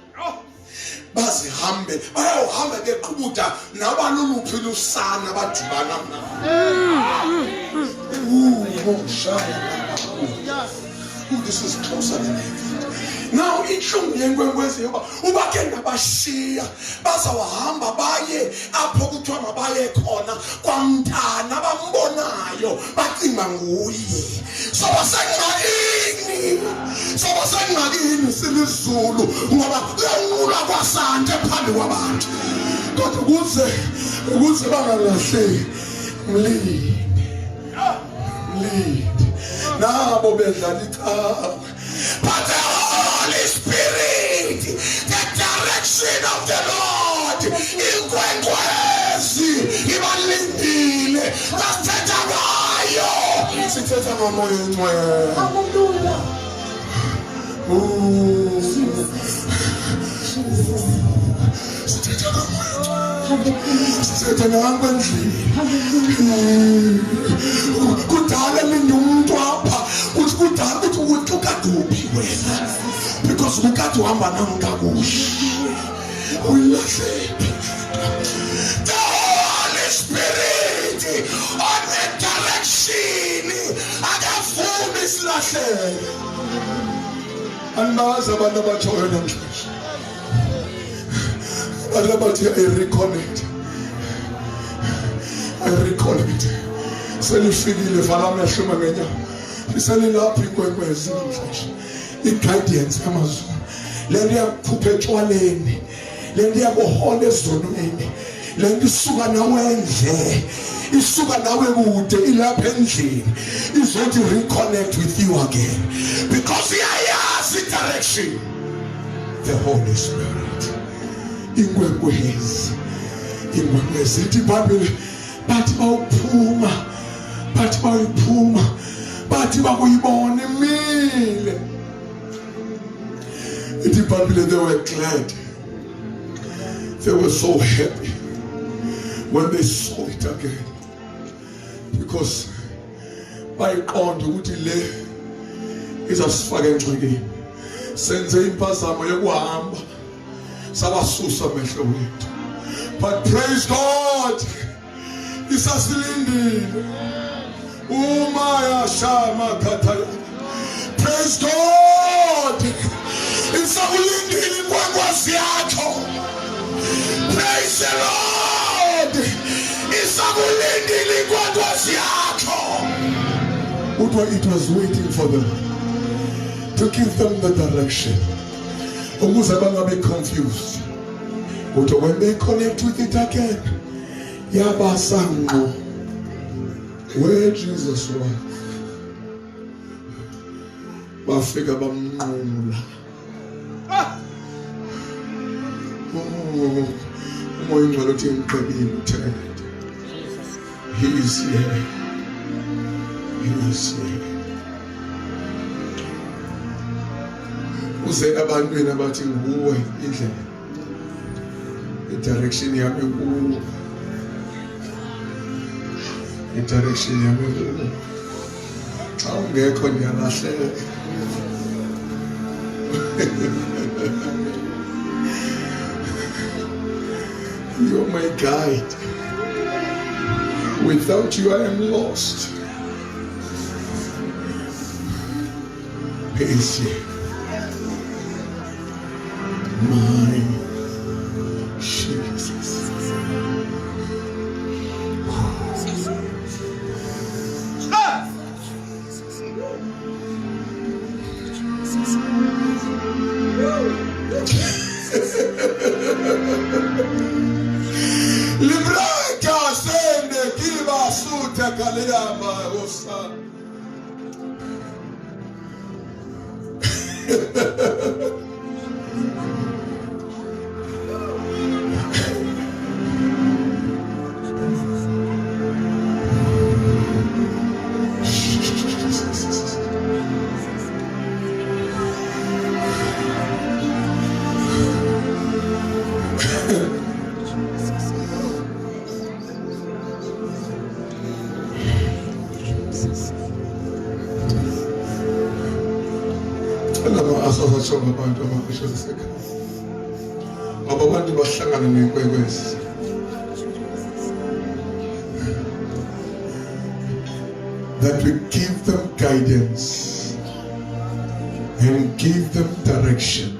Bazihambe, bayawuhamba beqhubuda nabaluluphi lusana badibana this is closer than I thought. Now inhlungu yenkwenkwezi yoba ubake ndabashiya bazawahamba baye apho kuthiwa mabaye khona kwamntana bambonayo bacinga nguye. Soba sengxakini silizulu ngoba uyanqula kwasante phambi kwabantu kodwa ukuze bangalahleki mlindi nabo bedlala icawe. But the Holy Spirit, the direction of the Lord, inkwenkwezi ibalindile basithetha ngayo sithetha ngomoya ongcwele. Hallelujah. Sithetha ngomoya ongcwele. Hallelujah. Sithetha nangendlini. Hallelujah. Kudala lindi umuntu apha uthi kudala uthi ukaduphi wena because ukade uhamba nami kakuhle uyilahleki. The Holy Spirit on the direction akafuni silahleke. Andibazi abantu abatshoyo namhlanje abantu abathi I reconnect selifikile vala amehlo mangenyawo liselilapha inkwenkwezi namhlanje. I-guidance yamazulu le nto iyakukhupha etshwaleni, le nto iyakuhola ezonweni, le nto isuka nawe endle, isuka nawe kude ilapha endlini izothi reconnect with you again because iyayazi direction. The Holy Spirit. Inkwenkwezi ithi iBhayibhile bathi bawuphuma bathi bakuyibona imile. Ithi iBhayibhile they were glad, they were so happy when they saw it again because bayiqonda ukuthi izasifaka engxakini. Senze impazamo yokuhamba sabasusa amehlo wethu. But praise God, isasilindile. Umaya shama kataya. Praise God, isakulindile inkwankwazi yakho. Praise the Lord, isakulindile inkwankwazi yakho. It was waiting for them to give them the direction. Ukuze bangabe confused. But when they connect with it again, yabasango where Jesus was. Bafika bamnqula. Umoya ngcwele uthi ngicebile uthele. He is here. He is here. Uze abantwini abathi nguwe indlela. Direction yami kuwo. Direction yami kuwo. Xa ungekho ndiyalahleka. You're my guide. Without you, I am lost. He is here. My Jesus. Libraka sende kiba suta kaliyama osa. Asasatshonga abantu abakwisho sekhaya. Abantu bahlangana nenkwekwezi. That we give them guidance and give them direction.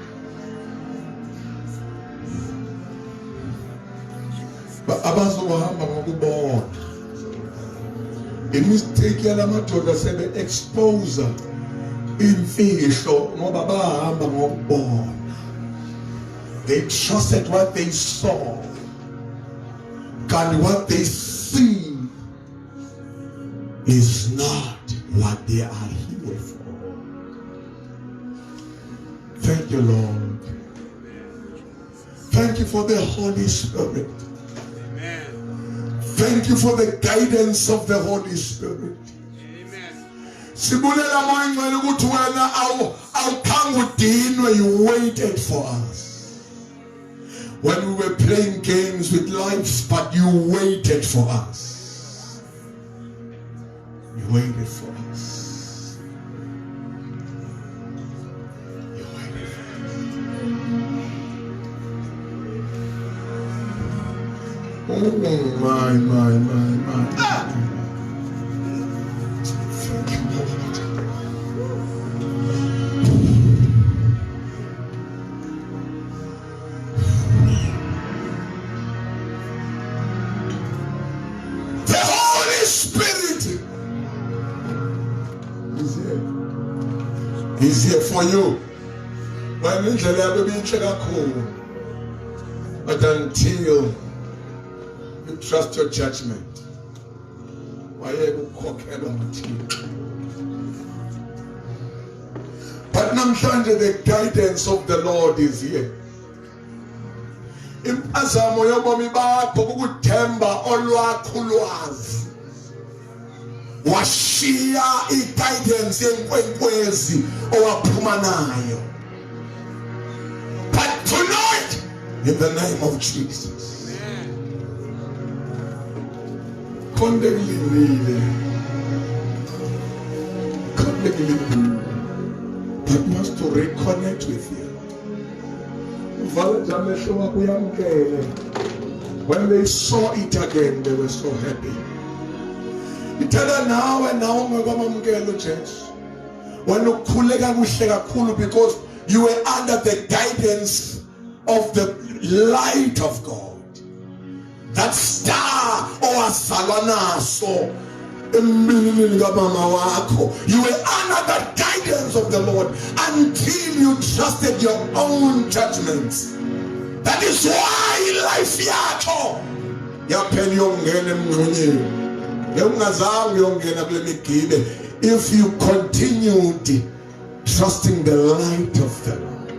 But abazohamba ngokubona. Imistake yalamadoda sebe exposer imfihlo ngoba bahamba ngokubona. They trusted what they saw. And what they see is not what they are here for. Thank you, Lord. Thank you for the Holy Spirit. Thank you for the guidance of the Holy Spirit. Sibulela moya ngcwele ukuthi wena awukhanga udinwe, you waited for us. When we were playing games with life, but you waited for us. You waited for us. You waited for us. Oh my. Thank you, Lord. The Holy Spirit is here. He's here for you. But until you trust your judgment, but namhlanje the guidance of the Lord is here. Impazamo yobomi bakho kukuthemba olwakho ulwazi. Washiya i-guidance yenkwenkwezi owaphuma nayo. But tonight, in the name of Jesus, konde kulindile. that wants to reconnect with you. When they saw it again, they were so happy. You tell her now and now, church. When you because you were under the guidance of the light of God. That star or salanaso. You were under the guidance of the Lord until you trusted your own judgments. That is why life yakho yaphela yongena emngconyeni. Ungazange uyongena kule migibe if you continued trusting the light of the Lord.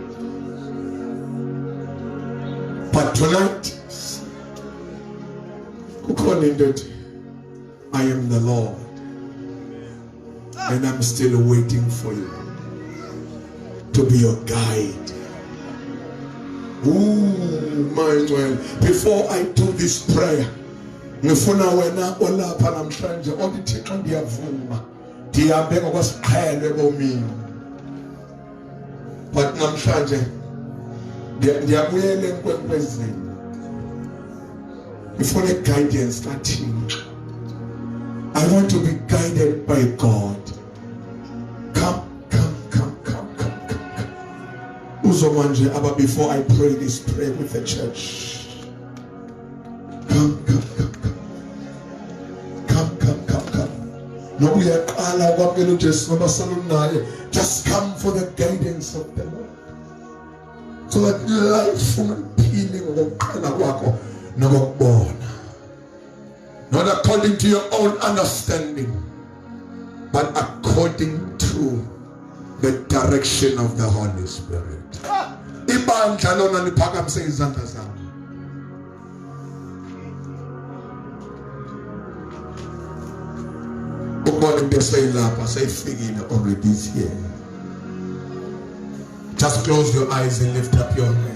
But tonight, I am the Lord, and I'm still waiting for you to be your guide. Ooh, my well. Before I do this prayer, ngifuna wena olapha namhlanje othixo ngiyavuma ndihambe ngokwasiqhele bomini, but namhlanje ndiyabuyela enkwenkwezini. Ngifuna guidance kaThixo. I want to be guided by God. Come. Uzomanje, Abba, before I pray this prayer with the church. Come. Just come for the guidance of the Lord. So that life from healing not according to your own understanding, but according to the direction of the Holy Spirit. Ibandla lona liphakamise izandla zami. Ukubona into eseyilapha seyifikile already is here. Just close your eyes and lift up your hands.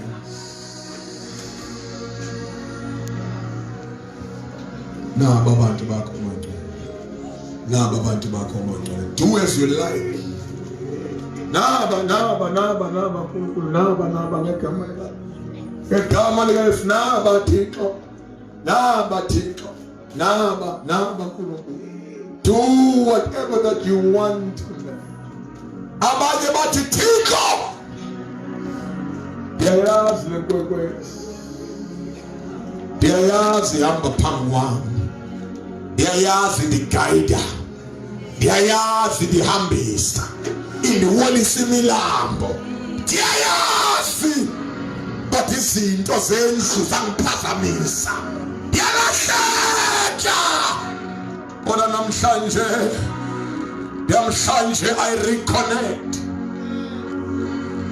Naba abantu bakho manje. Do as you like. Naba nkulunkulu, naba ngegama likayo. Ngegama likaYesu, naba Thixo, naba nkulunkulu. Do whatever that you want to them. Abanye bathi Thixo, ndiyayazi le nkwenkwezi, ndiyayazi ihamba phambi kwami, ndiyayazi ndiguida, ndiyayazi ndihambisa, indiwolisa imilambo, ndiyayazi, but izinto zendlu zangiphazamisa, ndiyalahleka. Kodwa namhlanje I reconnect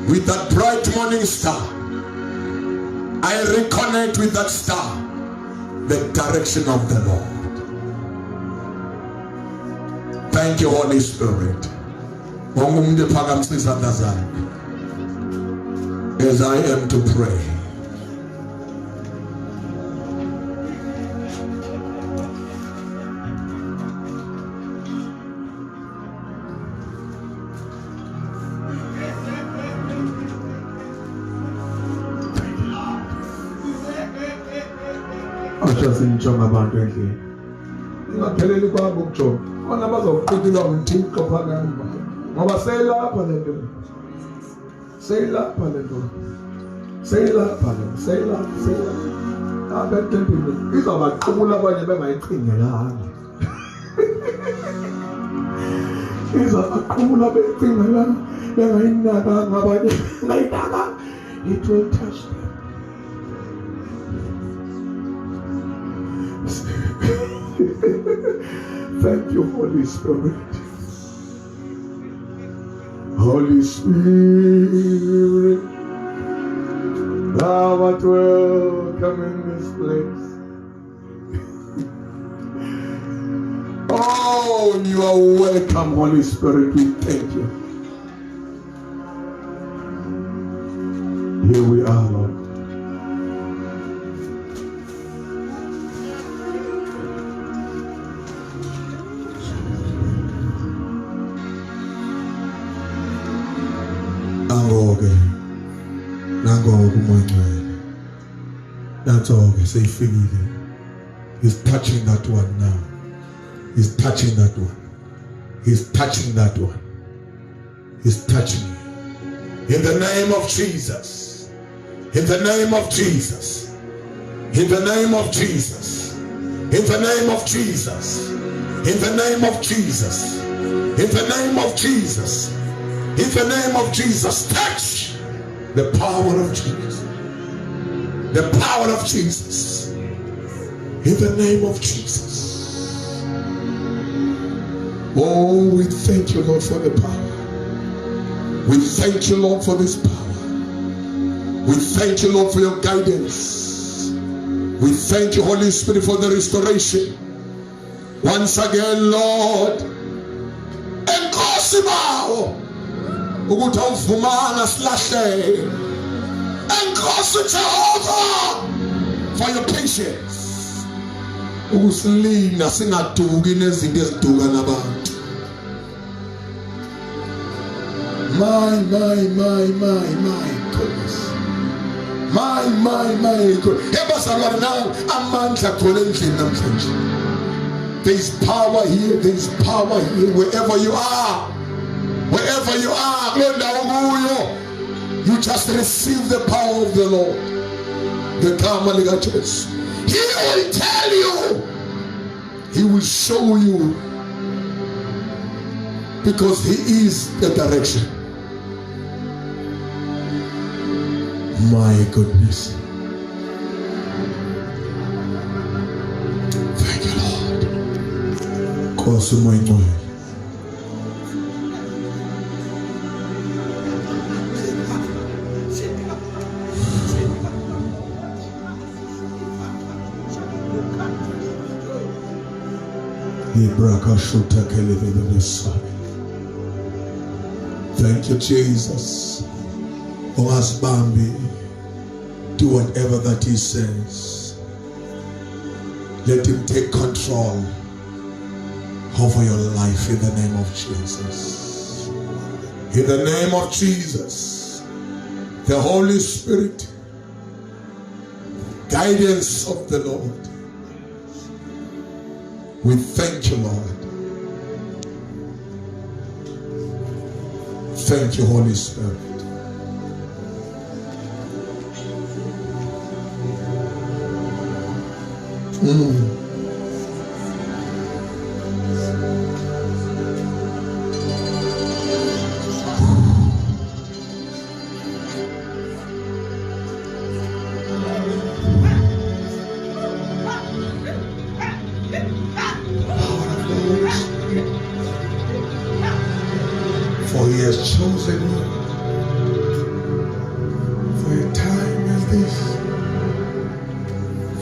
with that bright morning star. I reconnect with that star, the direction of the Lord. Thank you, Holy Spirit. As I am to pray. Sinjonga abantu endlini ingapheleli kwabo ukujonga bona bazawuqhutyelwa nguThixo phakamba ngoba seyilapha le nto apha etempileni izawubaqubula abanye bengayicingekanga izawubaqubula bengayicingekanga bengayinakanga abanye bengayinakanga. It will touch them. Thank you, Holy Spirit. Holy Spirit, thou art welcome in this place. Oh, you are welcome, Holy Spirit. We thank you. Here we are, Lord. Nango-ke uMoyengcwele. That's all. Say figure. He's touching that one now. He's touching that one. He's touching that one. He's touching you. In the name of Jesus. In the name of Jesus. In the name of Jesus. In the name of Jesus. In the name of Jesus. In the name of Jesus. In the name of Jesus. Touch the power of Jesus. The power of Jesus. In the name of Jesus. Oh, we thank you, Lord, for the power. We thank you, Lord, for this power. We thank you, Lord, for your guidance. We thank you, Holy Spirit, for the restoration. Once again, Lord, enkosi ukuthi awuvumanga silahle. Enkosi Jehovah for your patience. Ukusilinda singaduki nezinto eziduka nabantu. My goodness. My goodness. Ebazalwane nawe amandla agcwele endlini namhlanje. There is power here. There is power here. Wherever you are. Wherever you are. You just receive the power of the Lord. The Kamaliga Church. He will tell you. He will show you. Because he is the direction. My goodness. Thank you, Lord. Kosumoy. Thank you, Jesus. Bambi, do whatever that he says. Let him take control over your life in the name of Jesus. In the name of Jesus, the Holy Spirit, guidance of the Lord. We thank you, Lord. Thank you, Holy Spirit. For he has chosen you for a time as this,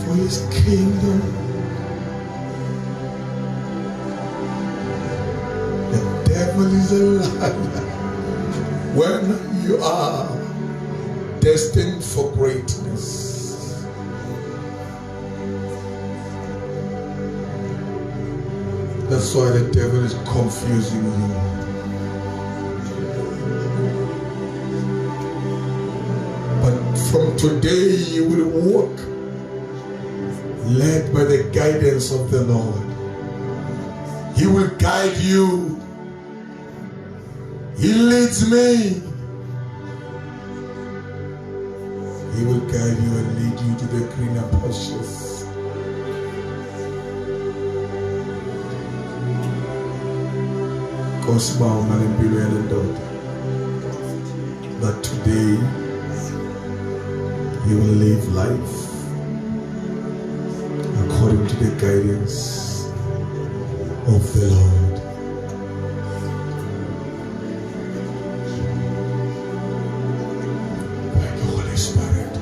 for his kingdom. The devil is a liar. When you are destined for greatness, that's why the devil is confusing you. From today you will walk led by the guidance of the Lord. He will guide you. He leads me. He will guide you and lead you to the greener pastures. Cosmo and daughter. That today you will live life according to the guidance of the Lord. Thank you, Holy Spirit.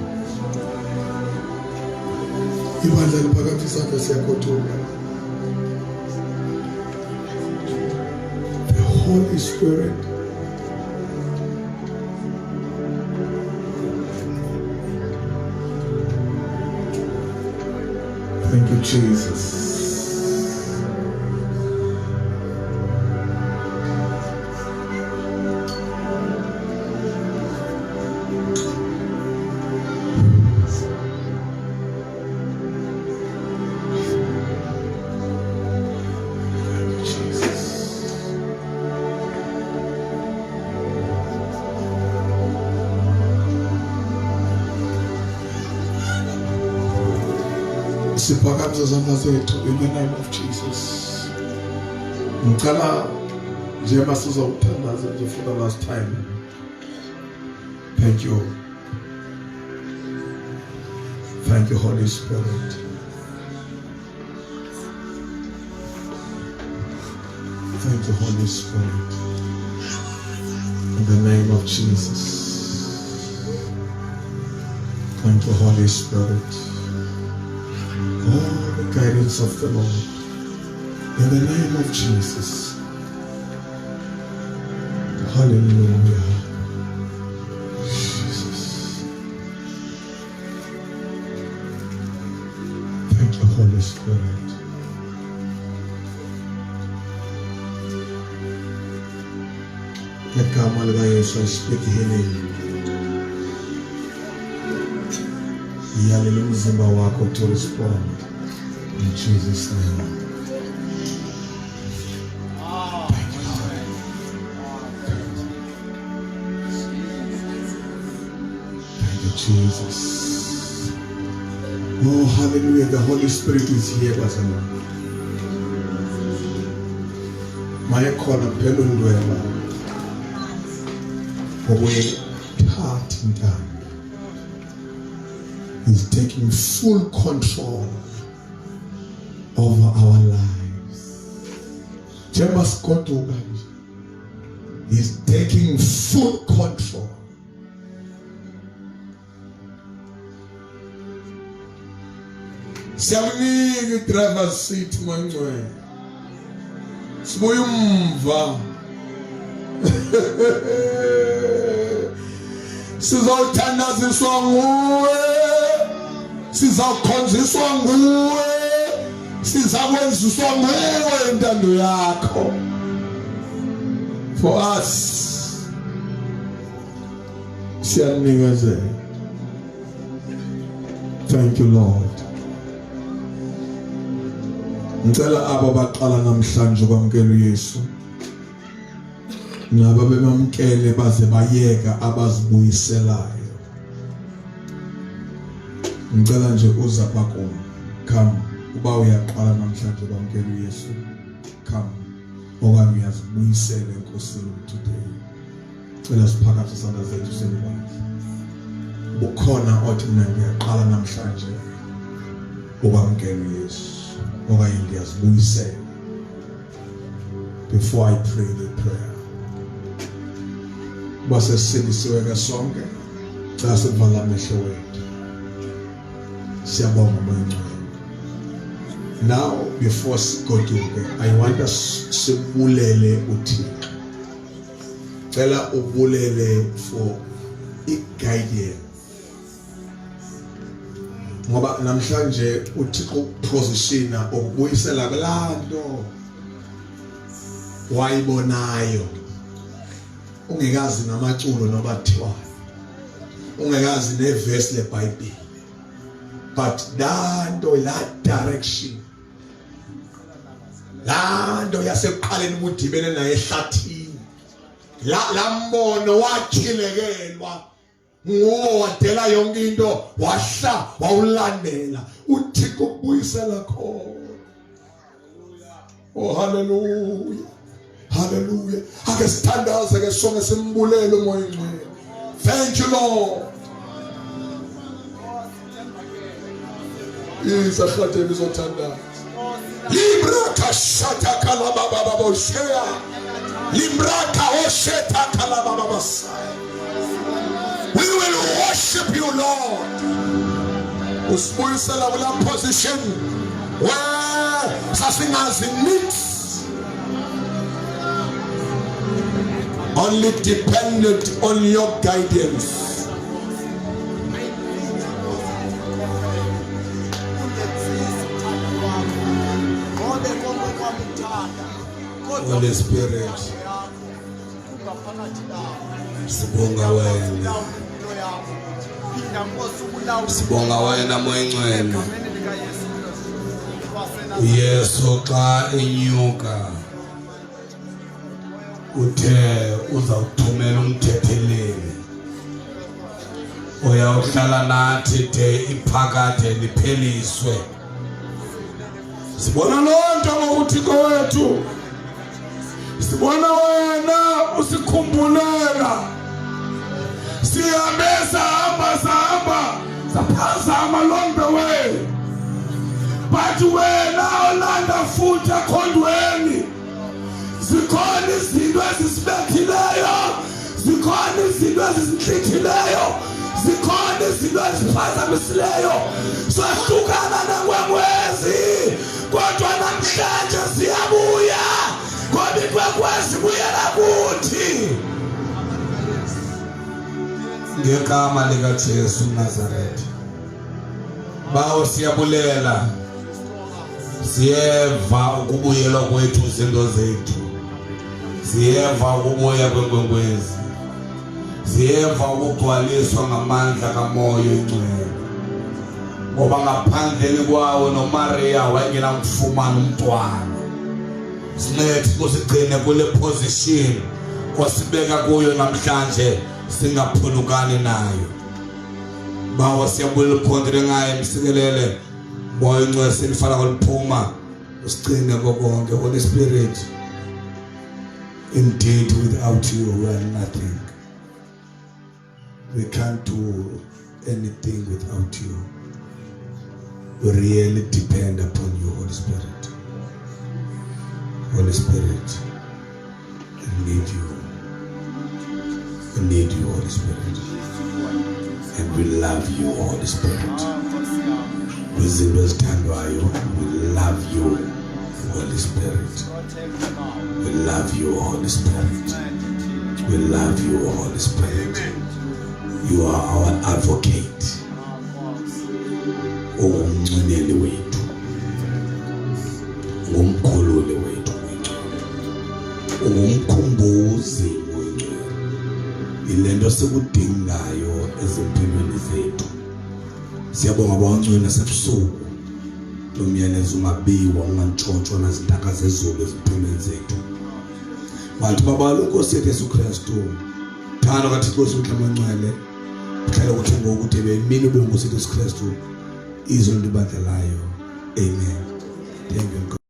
The Holy Spirit Thank you, Jesus. Siphakamise izandla zethu in the name of Jesus. Ngicela njengoba sizawuthandaza nje for the last time. Thank you. Thank you, Holy Spirit. Thank you, Holy Spirit. In the name of Jesus. Thank you, Holy Spirit. Oh, the guidance of the Lord. In the name of Jesus. Hallelujah. Jesus. Thank you, Holy Spirit. Ngegama lika Yesu, I speak healing. Yalela umzimba wakho to respond in Jesus' name. Thank you, Lord. Thank you, Jesus. Oh, hallelujah. The Holy Spirit is here, Bazana. Maya khona phela undwela. He's taking full control over our lives. James Kotoga, he's taking full control. Siyamnika driver seat mangcwe. Sibuya umva. Sizawuthandaziswa nguwe, sizawukhonziswa nguwe, sizakwenziswa nguwe intando yakho. For us, siyanikezela. Thank you, Lord. Ngicela aba baqala namhlanje ukwamkela uYesu. Naba bemamkele baze bayeka abazibuyiselayo. Ngicela nje uza bakho. Come, uba uyaqala namhlanje ukwamkela uYesu. Come, okanye uyazibuyisela enkosini today. Cela siphakamise izandla zethu selibazi. Ukhona othi mina ngiyaqala namhlanje ukwamkela uYesu. Okanye ngiyazibuyisela. Before I pray the prayer. Base silisiwe ke sonke xa sivala amehlo wethu. Siyabonga mangcwele. Now before sigoduke, I want us sibulele uThixo. Cela ubulele for guidance. Ngoba namhlanje uThixo positiona ukubuyisela kulando wayibonayo. Ungekazi namaculo nobathiwa. Ungekazi neverse leBhayibheli. But lando la direction. Lando yaseqaleni ubudibene naye ehlathini. La mbono wakhilekelwa. Nguwo wadela yonke into wahla wawulandela. uThixo kubuyisela khona. Oh hallelujah. Hallelujah. Ake sithandaze ke sonke simbulele umoya ngcwele. Thank you Lord. Izakhathe bizothandaza. Libraka shata kalababa baboshea. Libraka osheta kalababa basai. We will worship you Lord. Usibuyisela kula position where sasingazi needs. Only dependent on your guidance. Holy Spirit, sibonga wena. Sibonga wena moyengcwele. Yesu xa enyuka uthe uzawuthumela umthetheleli uyawuhlala nathi de iphakade lipheliswe Sibona lonto ngokuthixo wethu. Sibona wena usikhumbulela. Sihambe sahamba saphazama along the way. But wena olanda futhi ekhondweni. Zikhona izinto ezisibethileyo, zikhona izinto ezisinhlithileyo, zikhona izinto eziphazamisileyo. Sahlukana nangwengwezi, kodwa namhlanje siyabuya ngoba ingwengwezi ibuyela kuthi. Ngegama likaJesu Nazaretha, bawo siyabulela. Siyeva ukubuyela kwethu izinto zethu. Siyeva ukubuya kwenkwenkwezi. Siyeva ukugcwaliswa ngamandla kaMoya Oyingcwele. Ngoba ngaphandle kwawo noMaria wayengenamfumana umntwana. Sincede kusigcine kule position osibeka kuyo namhlanje, singaphulukani nayo. Bawo siyabulela ukhondre ngaye emsikelele. Moya Oyingcwele silifana koliphuma usigcine konke. Holy Spirit, indeed without you we are nothing. We can't do anything without you. We really depend upon you, Holy Spirit. Holy Spirit, we need you. We need you, Holy Spirit. And we love you, Holy Spirit. We love you, Holy Spirit. We love you, Holy Spirit. We love you, Holy Spirit. You are our advocate. Ungumncineli wethu, ungumkhululi wethu, ungumkhumbuzi wengcwele. Ilento sikudingayo ezimpilweni zethu. Siyabonga bawangcwele nasebusuku. Lo myalezo ungabiwa, ungantshontshwa nazintaka zezulu ezimpilweni zethu. Bantu babalo Nkosi yethu Yesu Kristu, thando kaThixo uMhlaba Ongcwele, uhlala ukuthi ngokuthi bemini ube Nkosi yethu Yesu Kristu izolo libandla layo. Amen. Thank you.